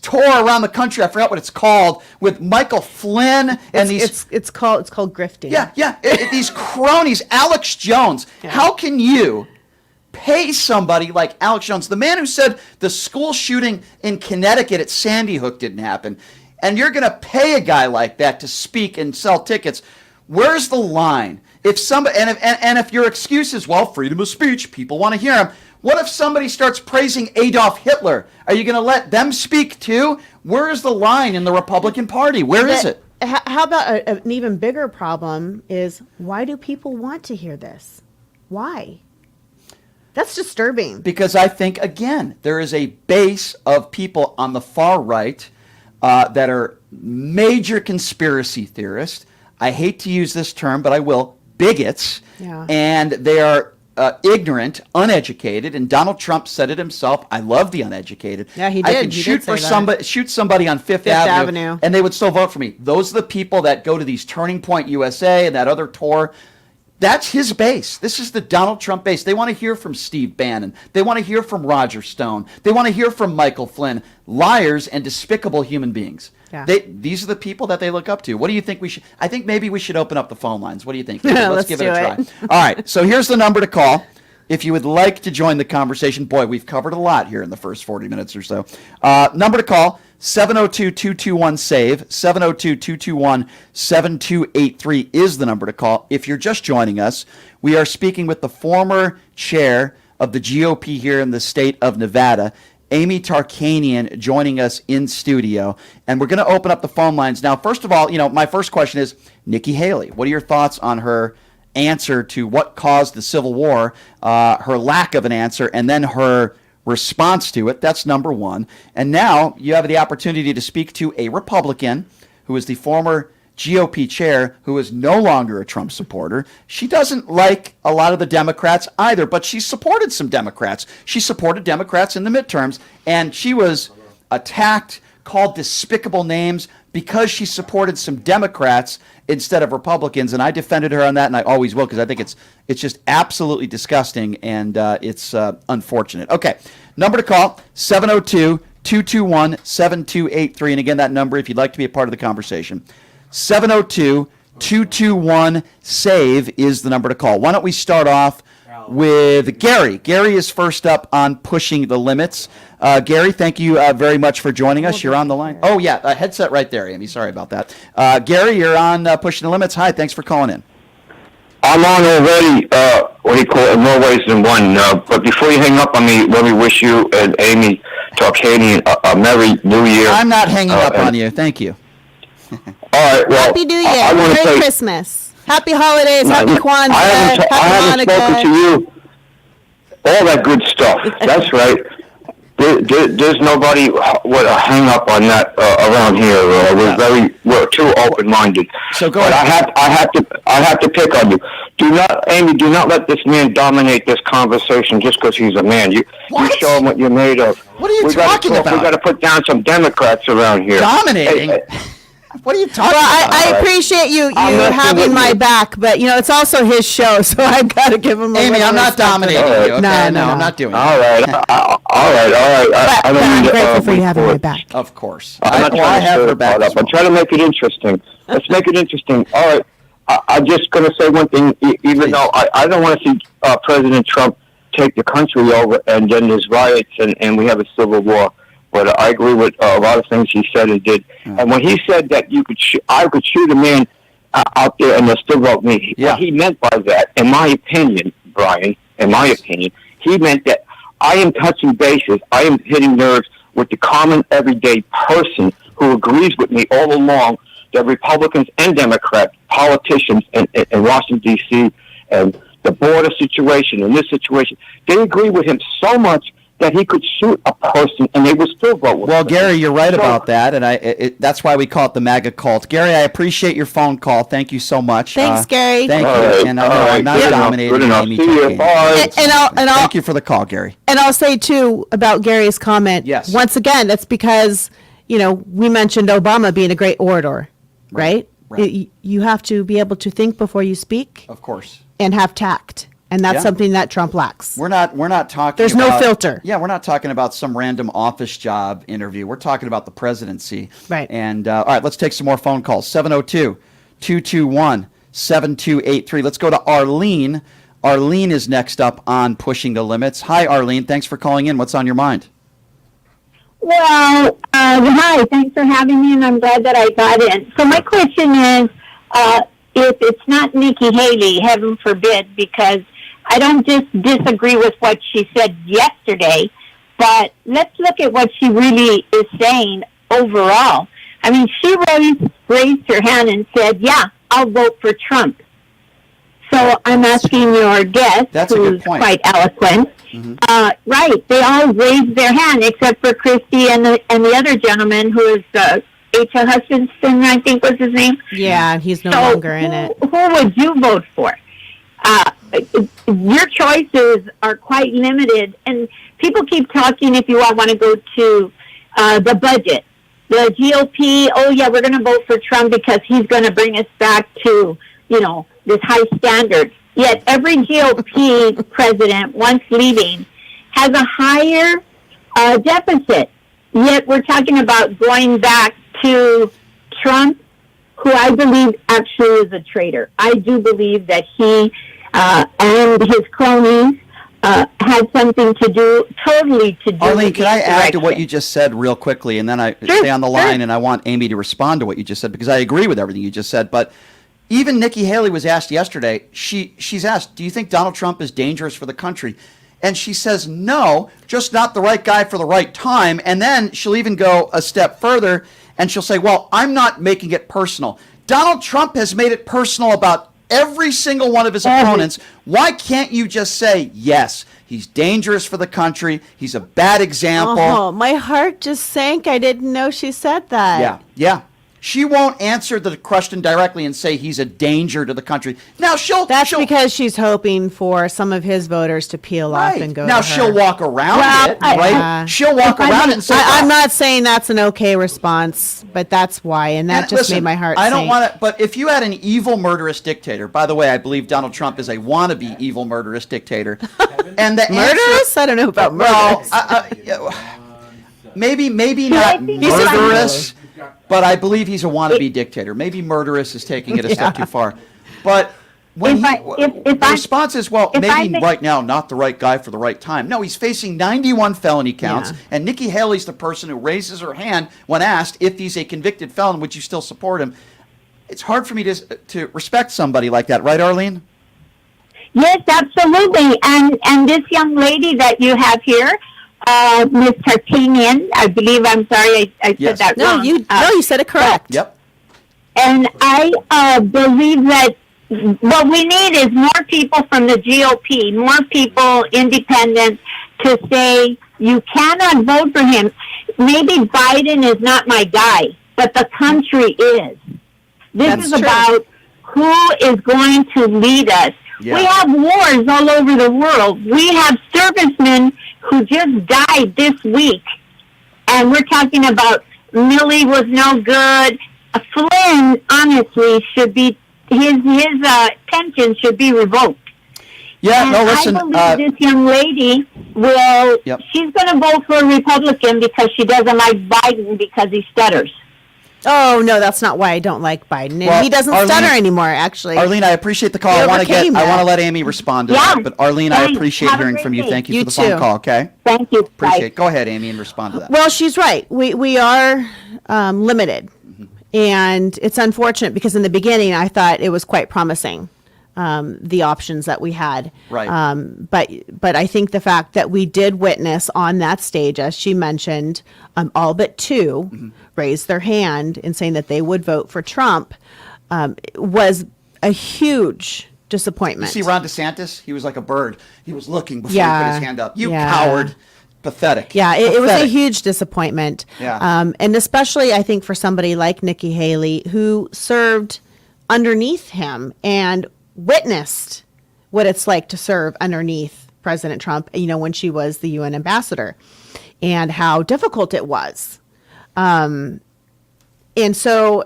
tour around the country. I forgot what it's called, with Michael Flynn and it's called grifting. Yeah. These cronies. Alex Jones. Yeah. How can you pay somebody like Alex Jones, the man who said the school shooting in Connecticut at Sandy Hook didn't happen? And you're going to pay a guy like that to speak and sell tickets. Where's the line? If somebody and if your excuse is, well, freedom of speech, people want to hear him. What if somebody starts praising Adolf Hitler? Are you going to let them speak too? Where is the line in the Republican Party? Where is it? How about an even bigger problem is, why do people want to hear this? Why? That's disturbing. Because I think, again, there is a base of people on the far right that are major conspiracy theorists. I hate to use this term, but I will. Bigots. Yeah. And they are ignorant, uneducated. And Donald Trump said it himself. I love the uneducated. Yeah, he did. I could shoot somebody on Fifth Avenue, and they would still vote for me. Those are the people that go to these Turning Point USA and that other tour. That's his base. This is the Donald Trump base. They want to hear from Steve Bannon. They want to hear from Roger Stone. They want to hear from Michael Flynn. Liars and despicable human beings. Yeah. These are the people that they look up to. What do you think we should? I think maybe we should open up the phone lines. What do you think? Let's give it a try. All right. So here's the number to call if you would like to join the conversation. Boy, we've covered a lot here in the first 40 minutes or so. Number to call, 702-221-SAVE. 702-221-7283 is the number to call. If you're just joining us, we are speaking with the former chair of the GOP here in the state of Nevada, Amy Tarkanian, joining us in studio. And we're going to open up the phone lines. Now, first of all, my first question is, Nikki Haley, what are your thoughts on her answer to what caused the Civil War, her lack of an answer, and then her response to it? That's number one. And now you have the opportunity to speak to a Republican who is the former GOP chair, who is no longer a Trump supporter. She doesn't like a lot of the Democrats either, but she supported some Democrats. She supported Democrats in the midterms, and she was attacked, called despicable names because she supported some Democrats instead of Republicans, and I defended her on that, and I always will, because I think it's just absolutely disgusting, and it's unfortunate. Okay, number to call, 702-221-7283, and again, that number, if you'd like to be a part of the conversation, 702-221-SAVE is the number to call. Why don't we start off with Gary. Gary is first up on Pushing the Limits. Gary, thank you very much for joining us. You're on the line. Oh, yeah, a headset right there, Amy. Sorry about that. Gary, you're on Pushing the Limits. Hi, thanks for calling in. I'm on already, what do you call it, more ways than one. But before you hang up on me, let me wish you and Amy Tarkanian a Merry New Year. I'm not hanging up on you. Thank you. All right, well, Happy New Year. Merry Christmas. Happy holidays. Happy Kwanzaa. I haven't spoken to you. All that good stuff. That's right. There's nobody with a hang up on that around here. We're too open-minded. So go ahead. I have to pick on you. Amy, do not let this man dominate this conversation just because he's a man. You show him what you're made of. What are you talking about? We got to put down some Democrats around here. Dominating? Hey, what are you talking about? I appreciate you having my back, but it's also his show, so I've got to give him a Amy, I'm not dominating you. Okay? No, I'm not doing it. All right. I'm grateful for you having my back. Of course. I'm not trying to stir it up. I'm trying to make it interesting. Let's make it interesting. All right. I'm just going to say one thing, even though I don't want to see President Trump take the country over and then there's riots and we have a civil war. But I agree with a lot of things he said and did. And when he said that I could shoot a man out there and they'll still vote me, what he meant by that, in my opinion, Brian, he meant that I am touching bases, I am hitting nerves with the common everyday person who agrees with me all along that Republicans and Democrats, politicians in Washington, D.C., and the border situation and this situation, they agree with him so much that he could shoot a person and they would still vote with him. Well, Gary, you're right about that, and that's why we call it the MAGA cult. Gary, I appreciate your phone call. Thank you so much. Thanks, Gary. Thank you. Right, And I know I'm not dominating. Good enough. Amy See you. talking. Bye. Thank you for the call, Gary. And I'll say too about Gary's comment. Yes. Once again, that's because we mentioned Obama being a great orator, right? Right. You have to be able to think before you speak Of course. and have tact, and that's Yeah. something that Trump lacks. We're not talking. There's no filter. Yeah, we're not talking about some random office job interview. We're talking about the presidency. Right. And all right, let's take some more phone calls. 702-221-7283. Let's go to Arlene. Arlene is next up on Pushing the Limits. Hi, Arlene. Thanks for calling in. What's on your mind? Well, hi, thanks for having me, and I'm glad that I got in. So my question is, if it's not Nikki Haley, heaven forbid, because I don't just disagree with what she said yesterday, but let's look at what she really is saying overall. I mean, she raised her hand and said, yeah, I'll vote for Trump. So I'm asking your guest, That's a good who's point. quite eloquent, right, they all raised their hand except for Christie and the other gentleman who is H.L. Hutchinson, I think was his name. Yeah, he's no So longer in it. Who would you vote for? Your choices are quite limited, and people keep talking if you all want to go to the budget. The GOP, oh yeah, we're going to vote for Trump because he's going to bring us back to, this high standard. Yet every GOP president, once leaving, has a higher deficit. Yet we're talking about going back to Trump, who I believe actually is a traitor. I do believe that he and his cronies had something to do, totally to do Arlene, with can I add to what insurrection. you just said real quickly, and then I Sure, stay on the line, sure. and I want Amy to respond to what you just said, because I agree with everything you just said. But even Nikki Haley was asked yesterday, she's asked, do you think Donald Trump is dangerous for the country? And she says, no, just not the right guy for the right time. And then she'll even go a step further, and she'll say, well, I'm not making it personal. Donald Trump has made it personal about every single one of his opponents. Why can't you just say, yes, he's dangerous for the country, he's a bad example? Oh, my heart just sank. I didn't know she said that. Yeah. She won't answer the question directly and say he's a danger to the country. Now That's she'll, because she's hoping for some of his voters to peel off right. and go Now to her. she'll walk around Well, it, right? Yeah. She'll walk If I around may- it and say, I'm not saying that's an okay response, but that's why, and that And just listen, made my heart I don't sink. want to, but if you had an evil, murderous dictator, by the way, I believe Donald Trump is a wannabe evil, murderous dictator. And the Murderous? I don't know about well, murderous. maybe I not think murderous, but I believe he's a wannabe dictator. Maybe murderous is taking it a step too far. But when the response is, well, maybe right now not the right guy for the right time. No, he's facing 91 felony counts, Yeah. and Nikki Haley's the person who raises her hand when asked if he's a convicted felon, would you still support him? It's hard for me to respect somebody like that, right, Arlene? Yes, absolutely. And this young lady that you have here, Miss Tarkanian, I believe, I'm sorry, I Yes. said that No, wrong. you said it correct. Yep. And I believe that what we need is more people from the GOP, more people, independents, to say you cannot vote for him. Maybe Biden is not my guy, but the country is. This That's is true. about who is going to lead us. Yeah. We have wars all over the world. We have servicemen who just died this week. And we're talking about Milley was no good. Flynn, honestly, should be, his pension should be revoked. Yeah, And no, listen. I believe this young lady will, Yep. she's going to vote for a Republican because she doesn't like Biden because he stutters. Oh, no, that's not why I don't like Biden. And Well, he doesn't Arlene- stutter anymore, actually. Arlene, I appreciate the call. He I want overcame to that. let Amy respond to Yeah. that. But Arlene, I Thanks. appreciate Have a hearing great from you. day. Thank you, You for the phone too. call. Okay, Thank you. appreciate Bye. it. Go ahead, Amy, and respond to that. Well, she's right. We are limited. And it's unfortunate because in the beginning I thought it was quite promising. the options that we had. Right. But I think the fact that we did witness on that stage, as she mentioned, all but two raised their hand in saying that they would vote for Trump, was a huge disappointment. You see Ron DeSantis? He was like a bird. He was looking before he put his hand up. You Yeah. coward. Pathetic. Yeah, it was a Pathetic. huge disappointment. Yeah. And especially, I think, for somebody like Nikki Haley, who served underneath him and witnessed what it's like to serve underneath President Trump, when she was the UN ambassador, and how difficult it was. And so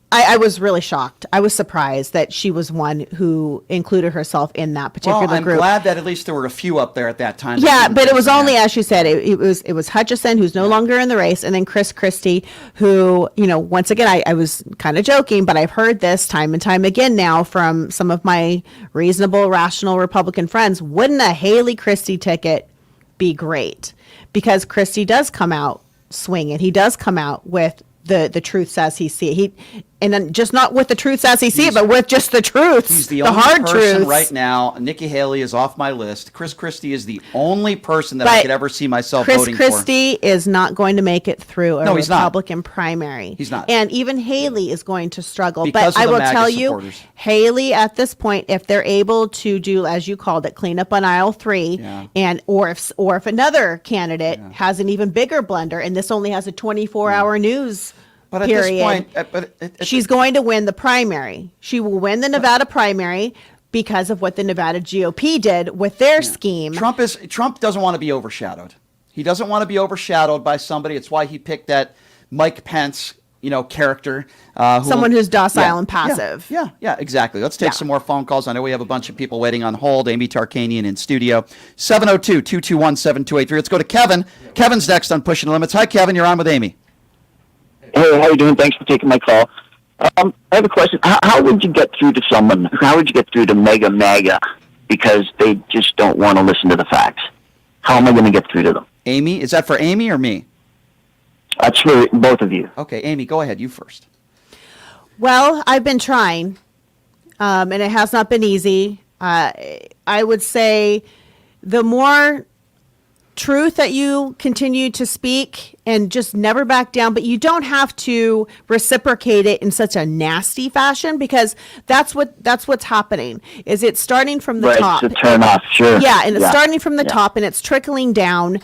I was really shocked. I was surprised that she was one who included herself in that particular Well, I'm group. glad that at least there were a few up there at that time. Yeah, but it was only, as you said, it was Hutchison, who's no longer in the race, and then Chris Christie, who, once again, I was kind of joking, but I've heard this time and time again now from some of my reasonable, rational Republican friends. Wouldn't a Haley Christie ticket be great? Because Christie does come out swinging. He does come out with the truths as he see it. And then just not with the truths as he see it, but with just the truths. He's the only hard person truths right now. Nikki Haley is off my list. Chris Christie is the only person that I But could ever see myself Chris voting Christie is not going to make it through a No, he's not. Republican primary. He's not. And even Haley is going to struggle. Because but of I the will MAGA tell you, supporters. Haley at this point, if they're able to do, as you called it, clean up on aisle 3, Yeah. and or if another candidate has an even bigger blunder, and this only has a 24-hour news But at period, this point, she's going to win the primary. She will win the Nevada primary because of what the Nevada GOP did with their scheme. Trump doesn't want to be overshadowed. He doesn't want to be overshadowed by somebody. It's why he picked that Mike Pence, character. Someone who's docile and passive. Yeah, exactly. Let's take Yeah. some more phone calls. I know we have a bunch of people waiting on hold. Amy Tarkanian in studio. 702-221-7283. Let's go to Kevin. Kevin's next on Pushing the Limits. Hi, Kevin. You're on with Amy. Hey, how you doing? Thanks for taking my call. I have a question. How would you get through to someone? How would you get through to MAGA because they just don't want to listen to the facts? How am I going to get through to them? Amy, is that for Amy or me? That's for both of you. Okay, Amy, go ahead. You first. Well, I've been trying, and it has not been easy. I would say the more truth that you continue to speak and just never back down, but you don't have to reciprocate it in such a nasty fashion, because that's what's happening. Is it's starting from the Right, top. to turn off, sure. Yeah, and it's starting from the Yeah. top, and it's trickling down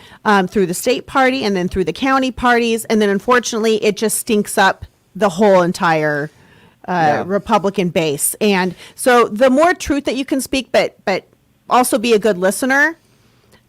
through the state party and then through the county parties, and then unfortunately it just stinks up the whole entire Republican base. And so the more truth that you can speak, but also be a good listener,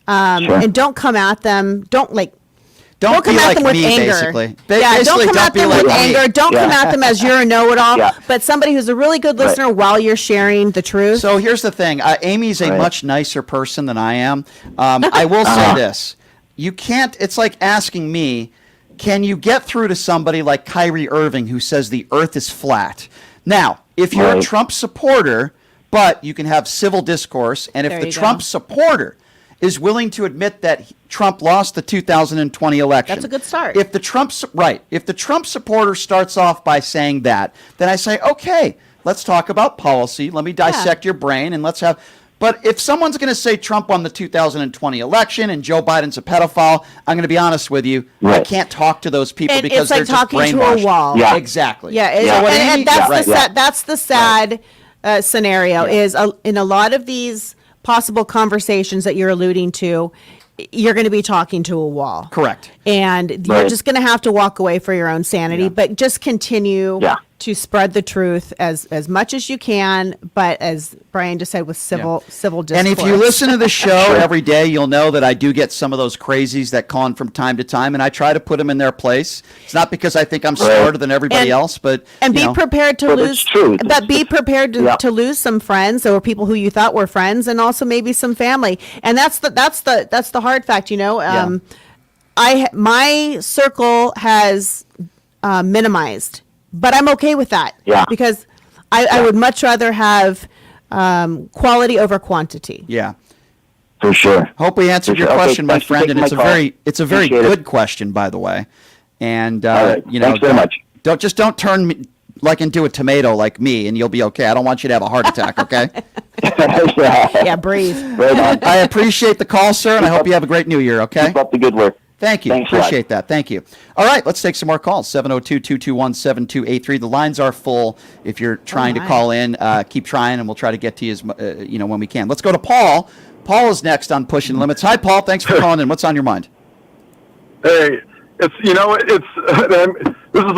Sure. and don't come at them. Don't come be at like them with me, anger. basically. Yeah, don't Basically, come don't at be them like with me. anger. Don't come Yeah. at them as you're a know-it-all, Yeah. but somebody who's a really good listener while you're sharing the truth. So here's the thing. Amy's a Right. much nicer person than I am. I will say this. You can't, it's like asking me, can you get through to somebody like Kyrie Irving who says the earth is flat? Now, if you're a Right. Trump supporter, but you can have civil discourse, and if There the you Trump go. supporter is willing to admit that Trump lost the 2020 election. That's a good start. If the Trump supporter starts off by saying that, then I say, okay, let's talk about policy. Let me dissect your brain, and let's have. But if someone's going to say Trump won the 2020 election and Joe Biden's a pedophile, I'm going to be honest with you. I Right. can't talk to those people And because it's like they're just talking to a brainwashed. wall. Yeah. Exactly. Yeah, Yeah. So what and Amy- that's yeah, the right. sad, that's the sad scenario. Is in a lot of these possible conversations that you're alluding to, you're going to be talking to a wall. Correct. And you're Right. just going to have to walk away for your own sanity, but just continue Yeah. to spread the truth as much as you can, but as Brian just said, with civil discourse. And if you listen to the show every day, you'll know that I do get some of those crazies that call in from time to time, and I try to put them in their place. It's not because I think I'm smarter than everybody And- else, but and you be know. prepared to But lose, it's true. but be prepared to, Yeah. to lose some friends or people who you thought were friends, and also maybe some family. And that's the hard fact, my circle has minimized, but I'm okay with that. Yeah. Because I would much rather have quality over quantity. Yeah. For sure. Hope we answered For your sure. Okay, question, my thanks for friend, and taking it's a my call. very Appreciate good it. question, by the way. And All right. you know, Thanks very much. don't and do a tomato like me, and you'll be okay. I don't want you to have a heart attack, okay? Yeah, breathe. Right on. I appreciate the call, sir, and I hope you have a great new year, okay? Keep up the good work. Thank you. Thanks a lot. Appreciate that. Thank you. All right, let's take some more calls. 702-221-7283. The lines are full. If you're trying to call in, keep trying, and we'll try to get to you when we can. Let's go to Paul. Paul is next on Pushing Limits. Hi, Paul. Thanks for calling in. What's on your mind? Hey, this is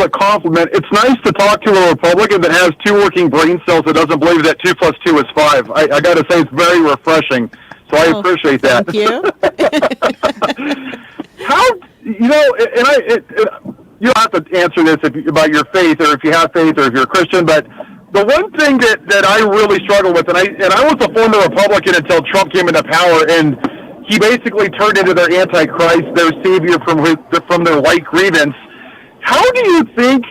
a compliment. It's nice to talk to a Republican that has two working brain cells that doesn't believe that 2 + 2 is 5. I got to say, it's very refreshing. So I appreciate that. Thank you. You don't have to answer this about your faith, or if you have faith, or if you're a Christian, but the one thing that I really struggle with, and I was a former Republican until Trump came into power, and he basically turned into their antichrist, their savior from their white grievance. How do you think,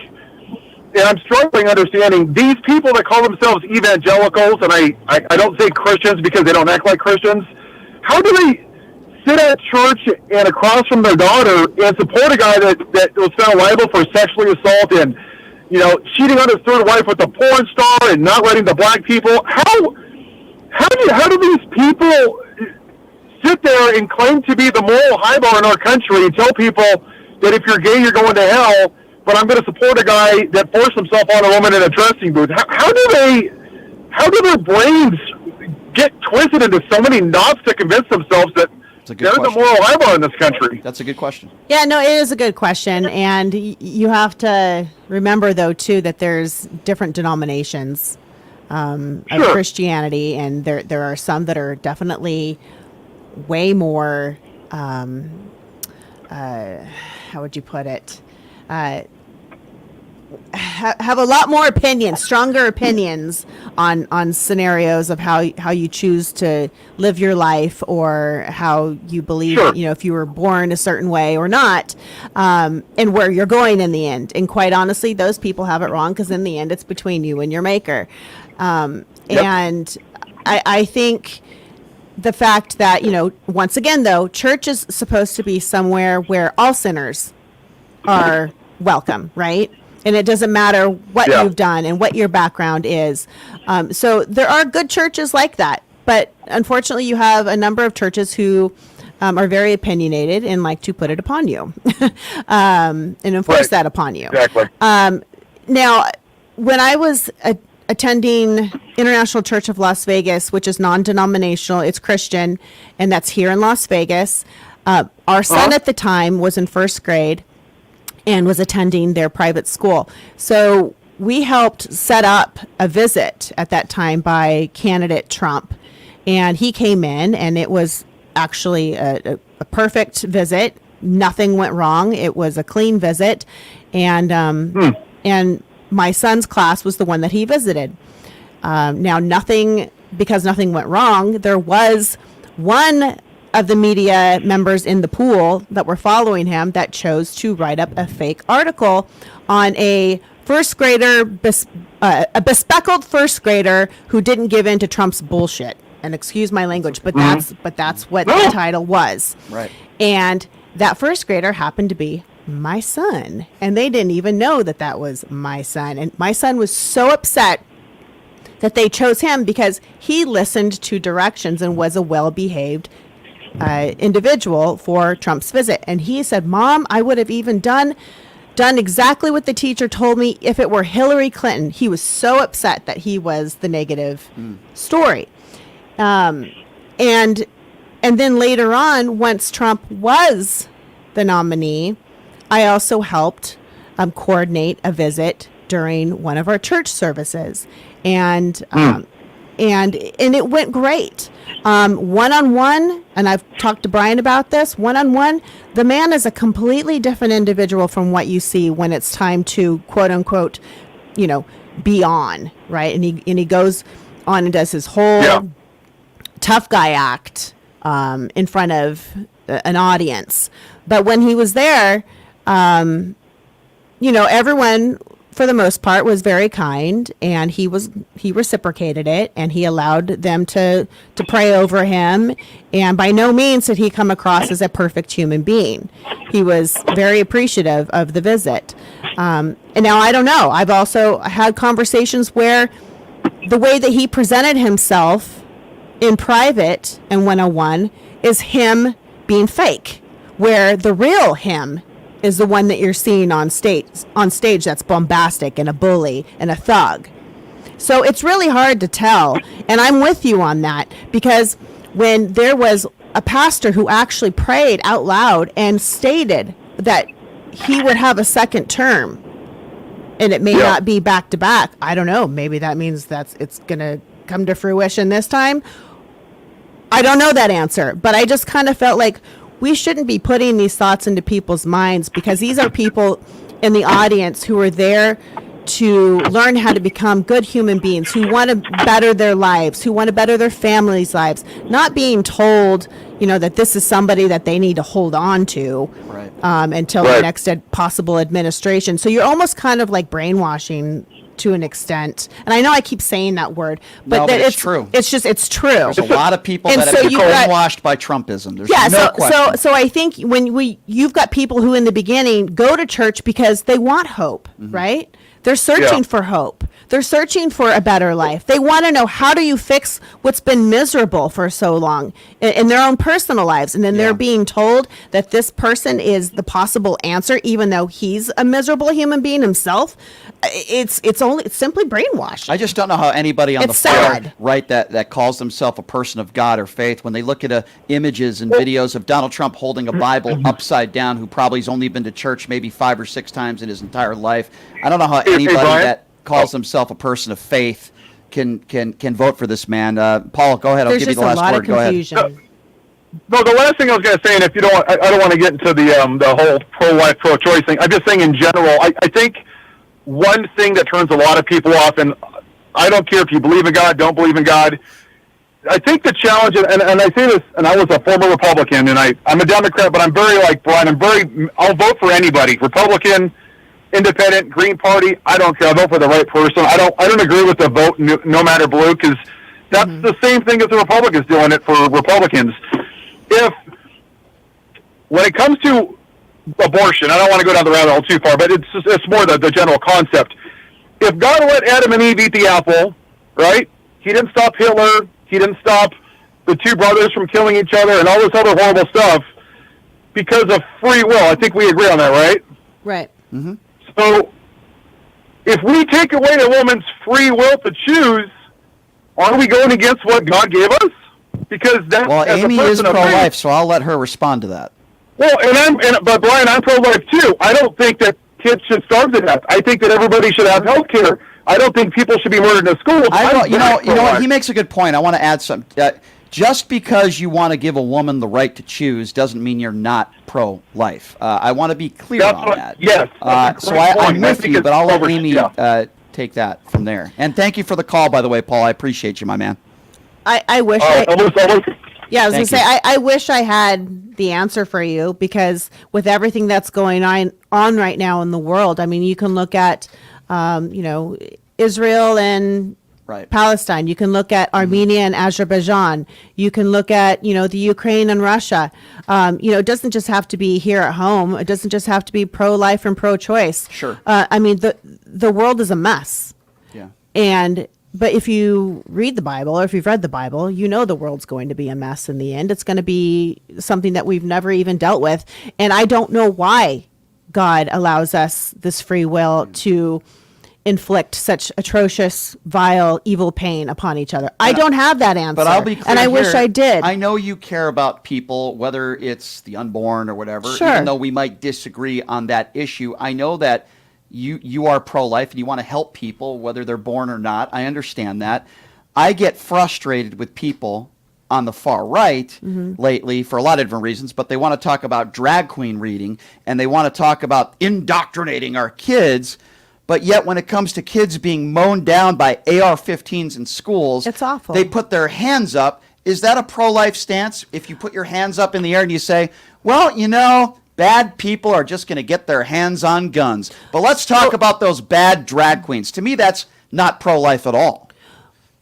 and I'm struggling understanding, these people that call themselves evangelicals, and I don't say Christians because they don't act like Christians, how do they sit at church and across from their daughter and support a guy that was found liable for sexually assault and, cheating on his third wife with a porn star and not letting the black people? How do these people sit there and claim to be the moral high bar in our country and tell people that if you're gay, you're going to hell, but I'm going to support a guy that forced himself on a woman in a dressing booth? How do their brains get twisted into so many knots to convince themselves that they're the moral high bar in this country? That's a good question. Yeah, no, it is a good question. And you have to remember, though, too, that there's different denominations of Christianity. And there are some that are definitely way more, how would you put it? Have a lot more opinions, stronger opinions on scenarios of how you choose to live your life, or how you believe, if you were born a certain way or not, and where you're going in the end. And quite honestly, those people have it wrong, because in the end, it's between you and your maker. And I think the fact that, once again, though, church is supposed to be somewhere where all sinners are welcome, right? And it doesn't matter what you've done and what your background is. So there are good churches like that. But unfortunately, you have a number of churches who are very opinionated and like to put it upon you and enforce that upon you. Exactly. Now, when I was attending International Church of Las Vegas, which is non-denominational, it's Christian, and that's here in Las Vegas, our son at the time was in first grade and was attending their private school. So we helped set up a visit at that time by candidate Trump. And he came in, and it was actually a perfect visit. Nothing went wrong. It was a clean visit. And my son's class was the one that he visited. Now, because nothing went wrong, there was one of the media members in the pool that were following him that chose to write up a fake article on a first grader, a bespectacled first grader who didn't give in to Trump's bullshit. And excuse my language, but that's what the title was. Right. And that first grader happened to be my son, and they didn't even know that was my son. And my son was so upset that they chose him because he listened to directions and was a well-behaved individual for Trump's visit. And he said, "Mom, I would have even done exactly what the teacher told me if it were Hillary Clinton." He was so upset that he was the negative story. And then later on, once Trump was the nominee, I also helped coordinate a visit during one of our church services, and it went great. One-on-one, and I've talked to Brian about this, one-on-one, the man is a completely different individual from what you see when it's time to, quote unquote, be on, right? And he goes on and does his whole tough guy act in front of an audience. But when he was there, everyone for the most part, was very kind, and he reciprocated it, and he allowed them to pray over him. And by no means did he come across as a perfect human being. He was very appreciative of the visit. And now I don't know. I've also had conversations where the way that he presented himself in private and 101 is him being fake, where the real him is the one that you're seeing on stage that's bombastic and a bully and a thug. So it's really hard to tell. And I'm with you on that, because when there was a pastor who actually prayed out loud and stated that he would have a second term, and it may not be back to back. I don't know. Maybe that means it's going to come to fruition this time. I don't know that answer, but I just kind of felt like we shouldn't be putting these thoughts into people's minds, because these are people in the audience who are there to learn how to become good human beings, who want to better their lives, who want to better their families' lives, not being told, that this is somebody that they need to hold on to until the next possible administration. So you're almost kind of like brainwashing to an extent. And I know I keep saying that word, but it's true. It's true. There's a lot of people that have been brainwashed by Trumpism. There's no question. So I think when you've got people who in the beginning go to church because they want hope, right? They're searching for hope. They're searching for a better life. They want to know, how do you fix what's been miserable for so long in their own personal lives? And then they're being told that this person is the possible answer, even though he's a miserable human being himself. It's simply brainwashed. I just don't know how anybody on the far right that calls themselves a person of God or faith, when they look at images and videos of Donald Trump holding a Bible upside down, who probably has only been to church maybe 5 or 6 times in his entire life. I don't know how anybody that calls himself a person of faith can vote for this man. Paul, go ahead. I'll give you the last word. Go ahead. No, the last thing I was going to say, and if you don't, I don't want to get into the whole pro-life, pro-choice thing. I'm just saying in general, I think one thing that turns a lot of people off, and I don't care if you believe in God, don't believe in God, I think the challenge, and I say this, and I was a former Republican, and I'm a Democrat, but I'm very like Brian. I'll vote for anybody, Republican, Independent, Green Party. I don't care. I vote for the right person. I don't agree with the vote no matter blue, because that's the same thing as the Republicans doing it for Republicans. When it comes to abortion, I don't want to go down the rabbit hole too far, but it's more the general concept. If God let Adam and Eve eat the apple, right? He didn't stop Hitler. He didn't stop the 2 brothers from killing each other and all this other horrible stuff because of free will. I think we agree on that, right? Right. Mm-hmm. So if we take away a woman's free will to choose, are we going against what God gave us? Because that's Amy is pro-life, so I'll let her respond to that. Well, but Brian, I'm pro-life too. I don't think that kids should starve to death. I think that everybody should have health care. I don't think people should be murdered in schools. You know what? He makes a good point. I want to add something. Just because you want to give a woman the right to choose doesn't mean you're not pro-life. I want to be clear on that. Yes. So I'm with you, but I'll let Amy take that from there. And thank you for the call, by the way, Paul. I appreciate you, my man. I wish I was going to say, I wish I had the answer for you, because with everything that's going on right now in the world, I mean, you can look at, Israel and Palestine. You can look at Armenia and Azerbaijan. You can look at, the Ukraine and Russia. It doesn't just have to be here at home. It doesn't just have to be pro-life and pro-choice. Sure. I mean, the world is a mess. Yeah. But if you read the Bible, or if you've read the Bible, the world's going to be a mess in the end. It's going to be something that we've never even dealt with. And I don't know why God allows us this free will to inflict such atrocious, vile, evil pain upon each other. I don't have that answer. But I'll be clear, and I wish I did. I know you care about people, whether it's the unborn or whatever, sure. Even though we might disagree on that issue. I know that you are pro-life and you want to help people, whether they're born or not. I understand that. I get frustrated with people on the far right lately for a lot of different reasons, but they want to talk about drag queen reading and they want to talk about indoctrinating our kids. But yet when it comes to kids being mown down by AR-15s in schools, it's awful. They put their hands up. Is that a pro-life stance? If you put your hands up in the air and you say, well, bad people are just going to get their hands on guns. But let's talk about those bad drag queens. To me, that's not pro-life at all.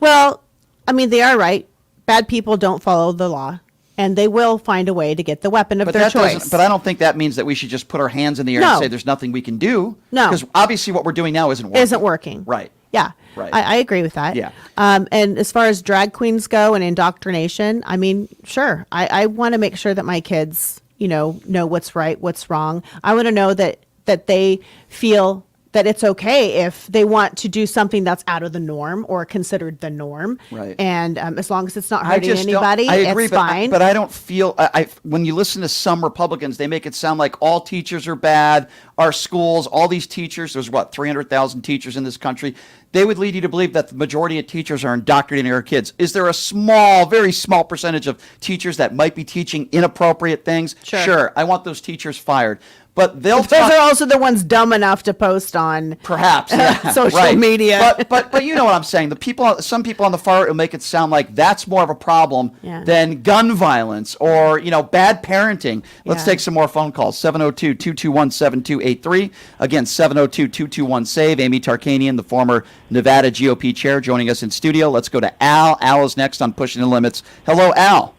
Well, I mean, they are right. Bad people don't follow the law, and they will find a way to get the weapon of their choice. But I don't think that means that we should just put our hands in the air and say there's nothing we can do. No. Because obviously what we're doing now isn't working. Isn't working. Right. Yeah. Right. I agree with that. Yeah. And as far as drag queens go and indoctrination, I mean, sure. I want to make sure that my kids, know what's right, what's wrong. I want to know that they feel that it's okay if they want to do something that's out of the norm or considered the norm. Right. And as long as it's not hurting anybody, I agree, it's fine. But I don't feel, when you listen to some Republicans, they make it sound like all teachers are bad, our schools, all these teachers, there's 300,000 teachers in this country. They would lead you to believe that the majority of teachers are indoctrinating our kids. Is there a very small percentage of teachers that might be teaching inappropriate things? Sure. I want those teachers fired. But those are also the ones dumb enough to post on perhaps social media. But you know what I'm saying. Some people on the far right will make it sound like that's more of a problem than gun violence or bad parenting. Let's take some more phone calls. 702-221-7283. Again, 702-221-SAVE. Amy Tarkanian, the former Nevada GOP chair, joining us in studio. Let's go to Al. Al is next on Pushing the Limits. Hello, Al.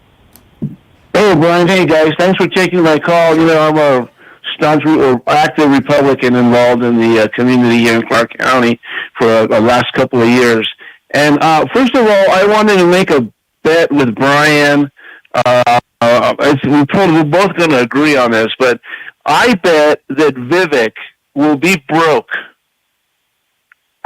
Hey, Brian. Hey, guys. Thanks for taking my call. I'm a staunch or active Republican involved in the community here in Clark County for the last couple of years. And first of all, I wanted to make a bet with Brian. We're both going to agree on this, but I bet that Vivek will be broke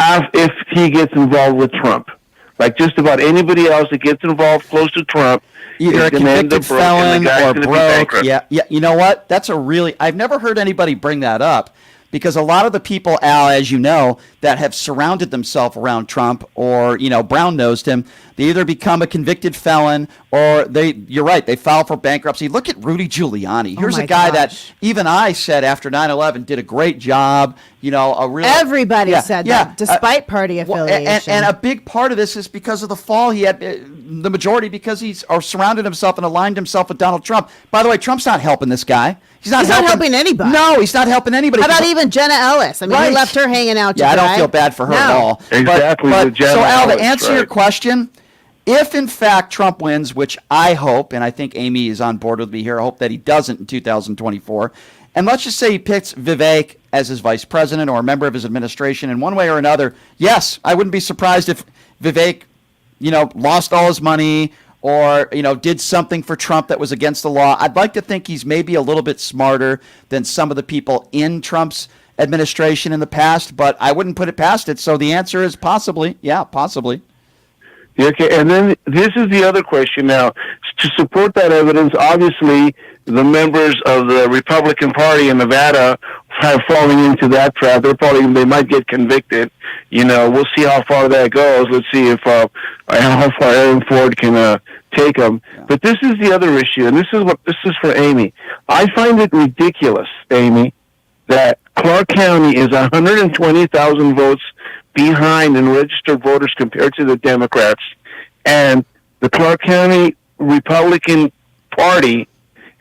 if he gets involved with Trump. Like just about anybody else that gets involved close to Trump, either a convicted felon or broke. Yeah. You know what? I've never heard anybody bring that up because a lot of the people, Al, as you know, that have surrounded themselves around Trump or, brown-nosed him, they either become a convicted felon or you're right, they file for bankruptcy. Look at Rudy Giuliani. Here's a guy that even I said after 9/11 did a great job. Everybody said that, despite party affiliation. And a big part of this is because of the fall he had, the majority because he's surrounded himself and aligned himself with Donald Trump. By the way, Trump's not helping this guy. He's not helping anybody. No, he's not helping anybody. How about even Jenna Ellis? I mean, he left her hanging out to dry. I don't feel bad for her at all. Exactly. But so, Al, to answer your question, if in fact Trump wins, which I hope, and I think Amy is on board with me here, I hope that he doesn't in 2024, and let's just say he picks Vivek as his vice president or a member of his administration in one way or another, yes, I wouldn't be surprised if Vivek, lost all his money or, did something for Trump that was against the law. I'd like to think he's maybe a little bit smarter than some of the people in Trump's administration in the past, but I wouldn't put it past it. So the answer is possibly. Yeah, possibly. Okay, and then this is the other question now. To support that evidence, obviously, the members of the Republican Party in Nevada are falling into that trap. They might get convicted. We'll see how far that goes. Let's see if how far Aaron Ford can take them. Yeah. But this is the other issue, and this is for Amy. I find it ridiculous, Amy, that Clark County is 120,000 votes behind in registered voters compared to the Democrats, and the Clark County Republican Party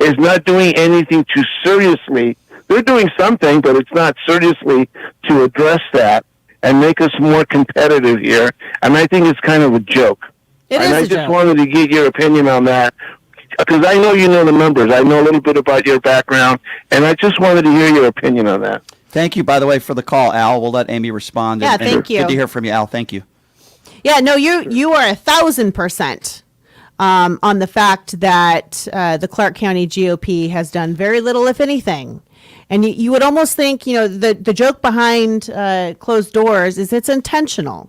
is not doing anything to seriously. They're doing something, but it's not seriously to address that and make us more competitive here. And I think it's kind of a joke. I just wanted to get your opinion on that because I know you know the numbers. I know a little bit about your background, and I just wanted to hear your opinion on that. Thank you, by the way, for the call, Al. We'll let Amy respond. Yeah, thank you. Good to hear from you, Al. Thank you. Yeah, no, you are 1,000% on the fact that the Clark County GOP has done very little, if anything. And you would almost think, the joke behind closed doors is it's intentional.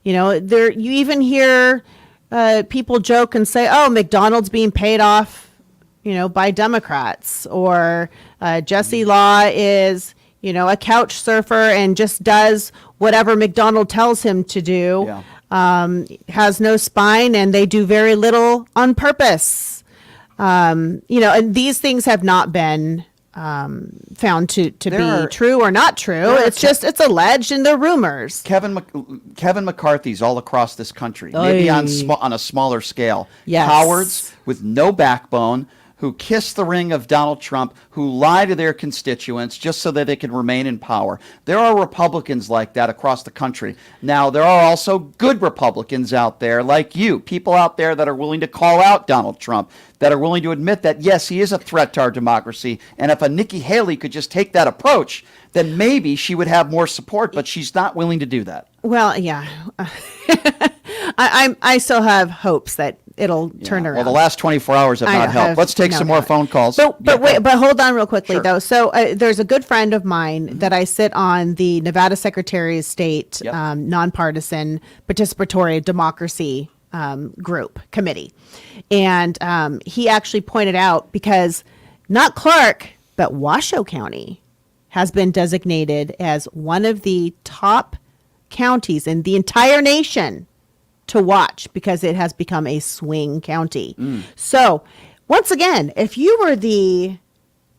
You even hear people joke and say, "Oh, McDonald's being paid off, by Democrats," or Jesse Law is, a couch surfer and just does whatever McDonald tells him to do. Yeah. Has no spine, and they do very little on purpose. And these things have not been found to be true or not true. It's alleged and they're rumors. Kevin McCarthy's all across this country, maybe on a smaller scale. Yes. Cowards with no backbone who kiss the ring of Donald Trump, who lie to their constituents just so that they can remain in power. There are Republicans like that across the country. Now, there are also good Republicans out there like you, people out there that are willing to call out Donald Trump, that are willing to admit that, yes, he is a threat to our democracy. And if a Nikki Haley could just take that approach, then maybe she would have more support, but she's not willing to do that. Well, yeah. I still have hopes that it'll turn around. Well, the last 24 hours have not helped. Let's take some more phone calls. But hold on real quickly, Sure. though. So there's a good friend of mine that I sit on the Nevada Secretary of State nonpartisan participatory democracy committee. And he actually pointed out, because not Clark, but Washoe County has been designated as one of the top counties in the entire nation to watch because it has become a swing county. So once again, if you were the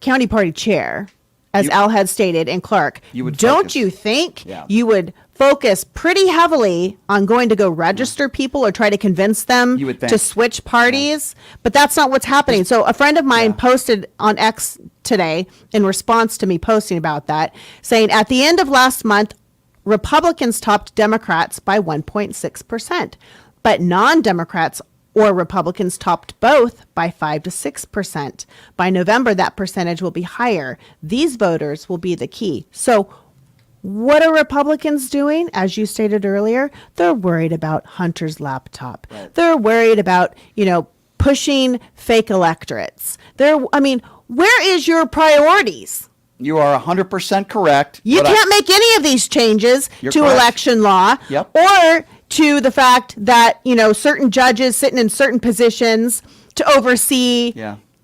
county party chair, as Al had stated in Clark, don't you think you would focus pretty heavily on going to go register people or try to convince them to switch parties? But that's not what's happening. So a friend of mine posted on X today in response to me posting about that, saying at the end of last month, Republicans topped Democrats by 1.6%, but non-Democrats or Republicans topped both by 5 to 6%. By November, that percentage will be higher. These voters will be the key. So what are Republicans doing? As you stated earlier, they're worried about Hunter's laptop. Right. They're worried about, pushing fake electorates. Where is your priorities? You are 100% correct. You can't make any of these changes to election law or to the fact that, certain judges sitting in certain positions to oversee,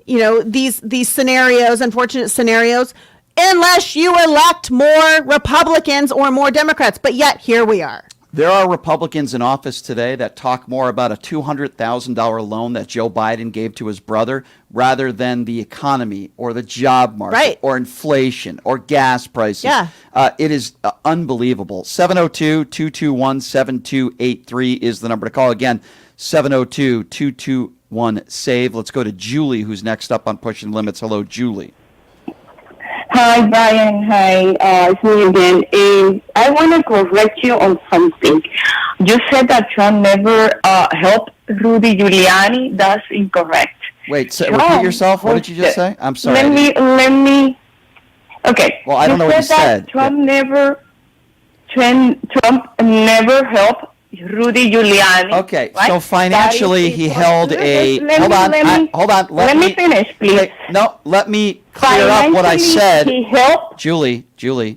these scenarios, unfortunate scenarios, unless you elect more Republicans or more Democrats. But yet here we are. There are Republicans in office today that talk more about a $200,000 loan that Joe Biden gave to his brother rather than the economy or the job market or inflation or gas prices. Yeah. It is unbelievable. 702-221-7283 is the number to call. Again, 702-221-SAVE. Let's go to Julie, who's next up on Pushing Limits. Hello, Julie. Hi, Brian. Hi, it's me again. I want to correct you on something. You said that Trump never helped Rudy Giuliani. That's incorrect. Wait, repeat yourself. What did you just say? I'm sorry. Let me. Okay. Well, I don't know what you said. Trump never helped Rudy Giuliani. Okay, right? So financially, he held a. Hold on. Let me finish, please. No, let me clear up what I said. He helped. Julie,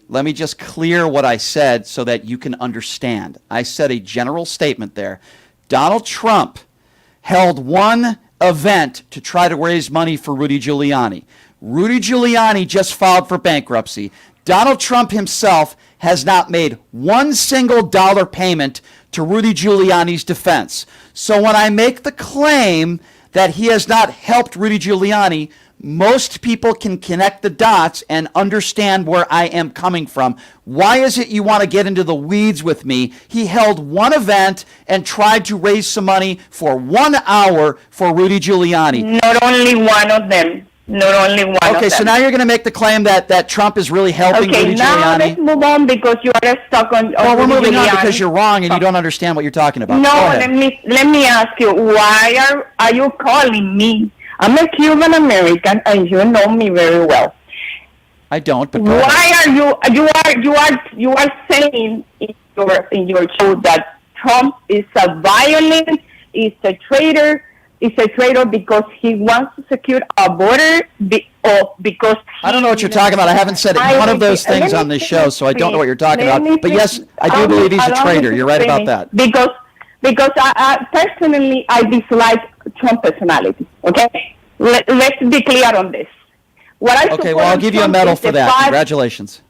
let me just clear what I said so that you can understand. I said a general statement there. Donald Trump held one event to try to raise money for Rudy Giuliani. Rudy Giuliani just filed for bankruptcy. Donald Trump himself has not made one single dollar payment to Rudy Giuliani's defense. So when I make the claim that he has not helped Rudy Giuliani, most people can connect the dots and understand where I am coming from. Why is it you want to get into the weeds with me? He held one event and tried to raise some money for 1 hour for Rudy Giuliani. Not only one of them. Not only one of them. Okay, so now you're going to make the claim that Trump is really helping Rudy Giuliani. Okay, now let's move on because you are stuck on Well, we're moving on because you're wrong and you don't understand what you're talking about. No, let me ask you, why are you calling me? I'm a Cuban American and you know me very well. I don't, but why are you are saying in your show that Trump is a violent, is a traitor? Is a traitor because he wants to secure a border or because I don't know what you're talking about. I haven't said one of those things on this show, so I don't know what you're talking about. But yes, I do believe he's a traitor. You're right about that. Because I personally, I dislike Trump's personality. Okay? Let's be clear on this. Okay, well, I'll give you a medal for that. Congratulations.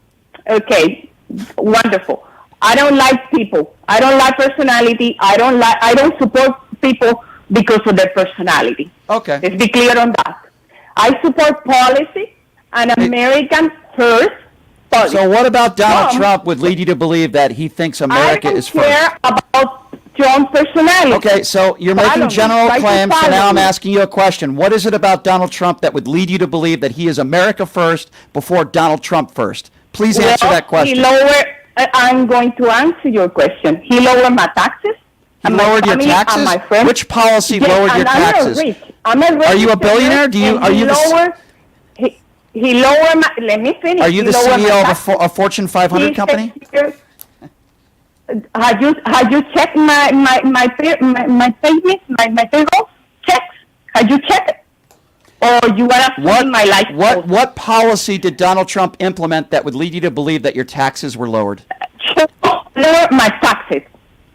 Okay, wonderful. I don't like people. I don't like personality. I don't support people because of their personality. Okay. Let's be clear on that. I support policy and American first policy. So what about Donald Trump would lead you to believe that he thinks America is first? I don't care about Trump's personality. Please. Okay, so you're Follow making me. general Try to claims, so follow now I'm me. asking you a question. What is it about Donald Trump that would lead you to believe that he is America first before Donald Trump first? Please answer that question. He lowered. I'm going to answer your question. He lowered my taxes. He and my lowered your family and taxes? my friends. Which policy Yes, lowered your and taxes? I'm a rich. Are you a billionaire? Are you He lowered my. Let me finish. Are you the CEO of a Fortune 500 company? Have you checked my payments, my payroll checks? Have you checked it? Or you want to see my life? What policy did Donald Trump implement that would lead you to believe that your taxes were lowered? Lower my taxes.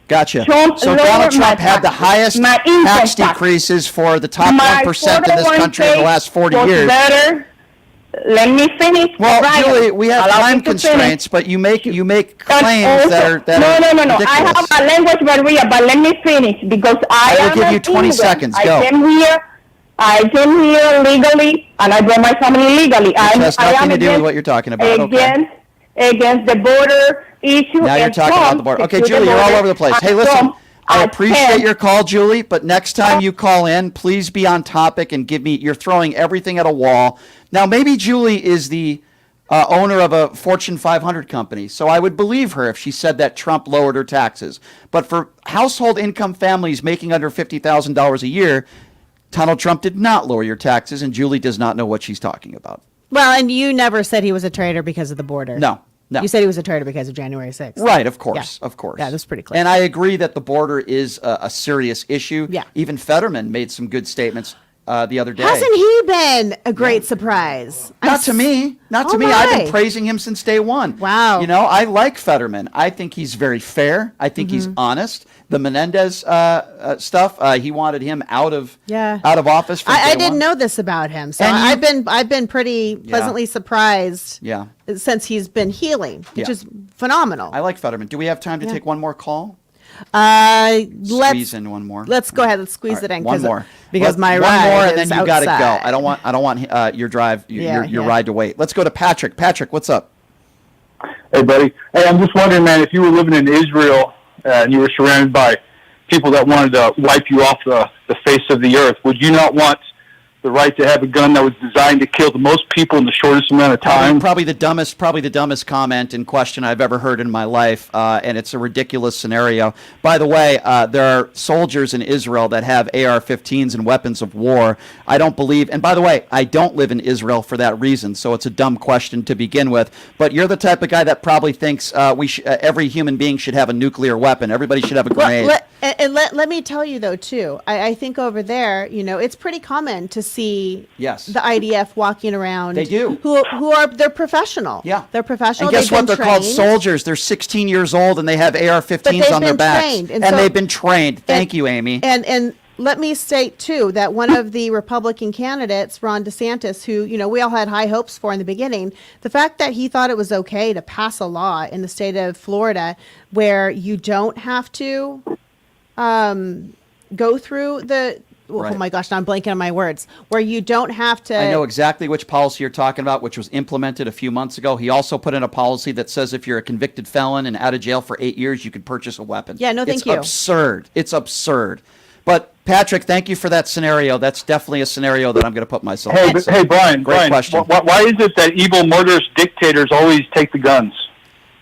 Gotcha. Trump So lowered Donald my Trump had the taxes. highest My income tax tax. decreases for the top My 1% in this country in the 401k last 40 was years. Better. Let me finish. Well, Brian. Julie, we have Allow me time to constraints, finish. but you make And claims also, that are no. ridiculous. I have a language barrier, but let me finish because I will am give an you 20 immigrant. seconds. Go. I came here legally, and I brought my family legally. Which has nothing to do with what you're talking about. Okay. Against the border issue. Now you're and talking Trump about the border. Okay, secured Julie, you're all border, over the place. and Hey, listen, Trump I appreciate attempts- your call, Julie, but next time you call in, please be on topic and you're throwing everything at a wall. Now, maybe Julie is the owner of a Fortune 500 company, so I would believe her if she said that Trump lowered her taxes. But for household income families making under $50,000 a year, Donald Trump did not lower your taxes, and Julie does not know what she's talking about. Well, and you never said he was a traitor because of the border. No. You said he was a traitor because of January 6th. Right, of course, Yeah. of course. Yeah, that's pretty clear. And I agree that the border is a serious issue. Yeah. Even Fetterman made some good statements the other day. Hasn't he been a great surprise? Not to me. Not to Oh me. I've been my. praising him since day one. Wow. You know, I like Fetterman. I think he's very fair. I think he's honest. The Menendez stuff, he wanted him out of office. From I day didn't one. know this about him, so And I've been pretty pleasantly surprised. Yeah. Since he's been healing, which Yeah. is phenomenal. I like Fetterman. Do we have time to take one more call? Let's in one more. Let's go ahead. Let's squeeze it in. One more. Because my one ride more, and is then you got to go. outside. I don't want your drive, your ride to wait. Let's go to Patrick. Patrick, what's up? Hey, buddy. Hey, I'm just wondering, man, if you were living in Israel and you were surrounded by people that wanted to wipe you off the face of the earth, would you not want the right to have a gun that was designed to kill the most people in the shortest amount of time? Probably the dumbest comment and question I've ever heard in my life, and it's a ridiculous scenario. By the way, there are soldiers in Israel that have AR-15s and weapons of war. I don't believe, and by the way, I don't live in Israel for that reason, so it's a dumb question to begin with. But you're the type of guy that probably thinks every human being should have a nuclear weapon. Everybody should have a grenade. Let me tell you though too. I think over there, it's pretty common to see the IDF walking around. They do. They're professional. Yeah, they're professional. And guess what? They're called trained. soldiers. They're 16 years old and they have AR-15s on their backs. Trained. And so, they've been trained. Thank you, Amy. And let me state too that one of the Republican candidates, Ron DeSantis, who we all had high hopes for in the beginning, the fact that he thought it was okay to pass a law in the state of Florida where you don't have to go through the. Right. Oh my gosh, now I'm blanking on my words. Where you don't have to. I know exactly which policy you're talking about, which was implemented a few months ago. He also put in a policy that says if you're a convicted felon and out of jail for 8 years, you can purchase a weapon. Yeah, no, thank you. It's absurd. It's absurd. But Patrick, thank you for that scenario. That's definitely a scenario that I'm going to put myself in. So, Hey, Brian. Great question. Why is it that evil, murderous dictators always take the guns?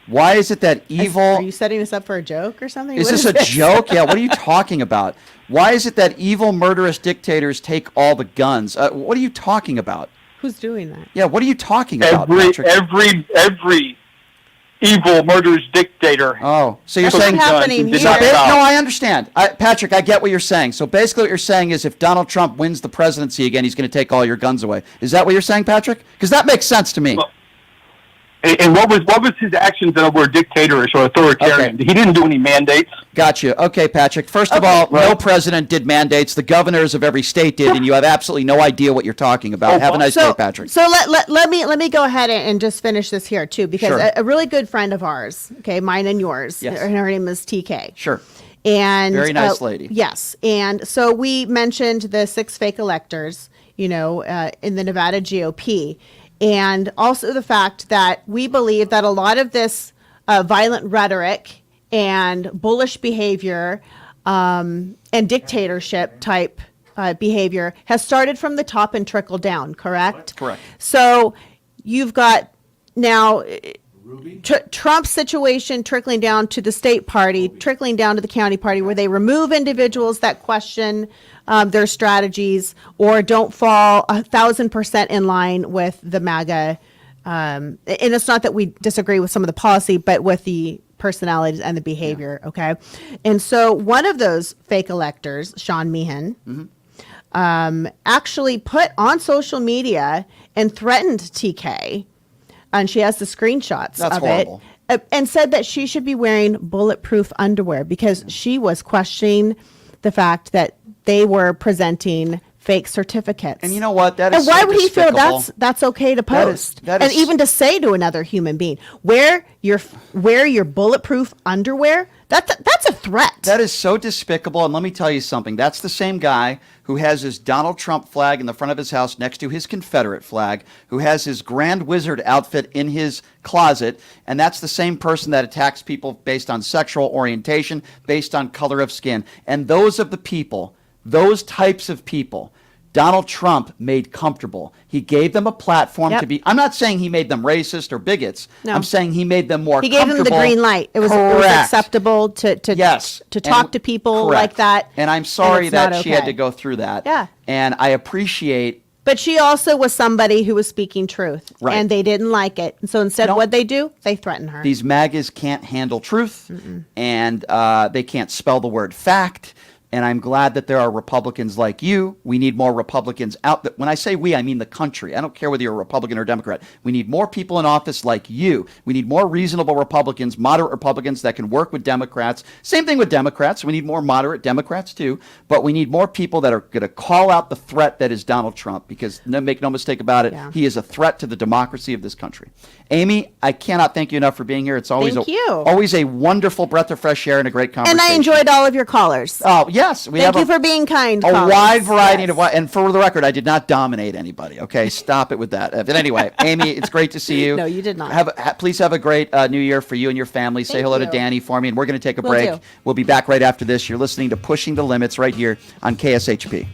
Why is it that evil... Are you setting us up for a joke or something? Is this a joke? Yeah, what are you talking about? Why is it that evil, murderous dictators take all the guns? What are you talking about? Who's doing that? Yeah, what are you talking about, Patrick? Every evil, murderous dictator. Oh, so you're That's saying... not happening here. No, I understand. Patrick, I get what you're saying. So basically what you're saying is if Donald Trump wins the presidency again, he's going to take all your guns away. Is that what you're saying, Patrick? Because that makes sense to me. Well, and what was his actions that were dictatorial or authoritarian? Okay. He didn't do any mandates. Got you. Okay, Patrick. First of all, no president did mandates. The governors of every state did, and you have absolutely no idea what you're talking about. Have a nice day, Patrick. So let me go ahead and just finish this here too, because Sure. a really good friend of ours, okay, mine and yours, Yes. her name is TK. Sure. And Very nice lady. Yes. And so we mentioned the 6 fake electors, in the Nevada GOP. And also the fact that we believe that a lot of this violent rhetoric and bullish behavior and dictatorship type behavior has started from the top and trickled down, correct? Correct. So you've got now Trump's situation trickling down to the state party, trickling down to the county party, where they remove individuals that question their strategies or don't fall 1,000% in line with the MAGA. And it's not that we disagree with some of the policy, but with the personalities and the behavior. Okay. And so one of those fake electors, Sean Meehan, actually put on social media and threatened TK, and she has the screenshots That's of horrible. it, and said that she should be wearing bulletproof underwear because she was questioning the fact that they were presenting fake certificates. And you know what? That is and why so would he feel despicable. that's okay to post? that and is- even to say to another human being, wear your bulletproof underwear. That's a threat. That is so despicable. And let me tell you something. That's the same guy who has his Donald Trump flag in the front of his house next to his Confederate flag, who has his Grand Wizard outfit in his closet. And that's the same person that attacks people based on sexual orientation, based on color of skin. And those types of people, Donald Trump made comfortable. He gave them a platform to be. I'm not saying he made them racist or bigots. No. I'm saying he made them more He gave comfortable. them the green light. It was acceptable to talk And- to people correct. like that. And I'm sorry it's not that she had okay. to go through that. Yeah. And I appreciate. But she also was somebody who was speaking truth, Right. and they didn't like it. And so instead, No. what they do, they threaten her. These MAGAs can't handle truth, and they can't spell the word fact. And I'm glad that there are Republicans like you. We need more Republicans out. When I say we, I mean the country. I don't care whether you're a Republican or Democrat. We need more people in office like you. We need more reasonable Republicans, moderate Republicans that can work with Democrats. Same thing with Democrats. We need more moderate Democrats too. But we need more people that are going to call out the threat that is Donald Trump, because make no mistake about it, Yeah. he is a threat to the democracy of this country. Amy, I cannot thank you enough for being here. It's always Thank you. always a wonderful breath of fresh air and a great conversation. and I enjoyed all of your callers. Oh, yes. We Thank have you for being kind. a callers. wide variety Yes. and for the record, I did not dominate anybody. Okay, stop it with that. But anyway, Amy, it's great to see you. No, you did not. Please have a great New Year for you and your family. Say Thank hello to you. Danny for me, and we're going to take a Will break. do. We'll be back right after this. You're listening to Pushing the Limits right here on KSHP.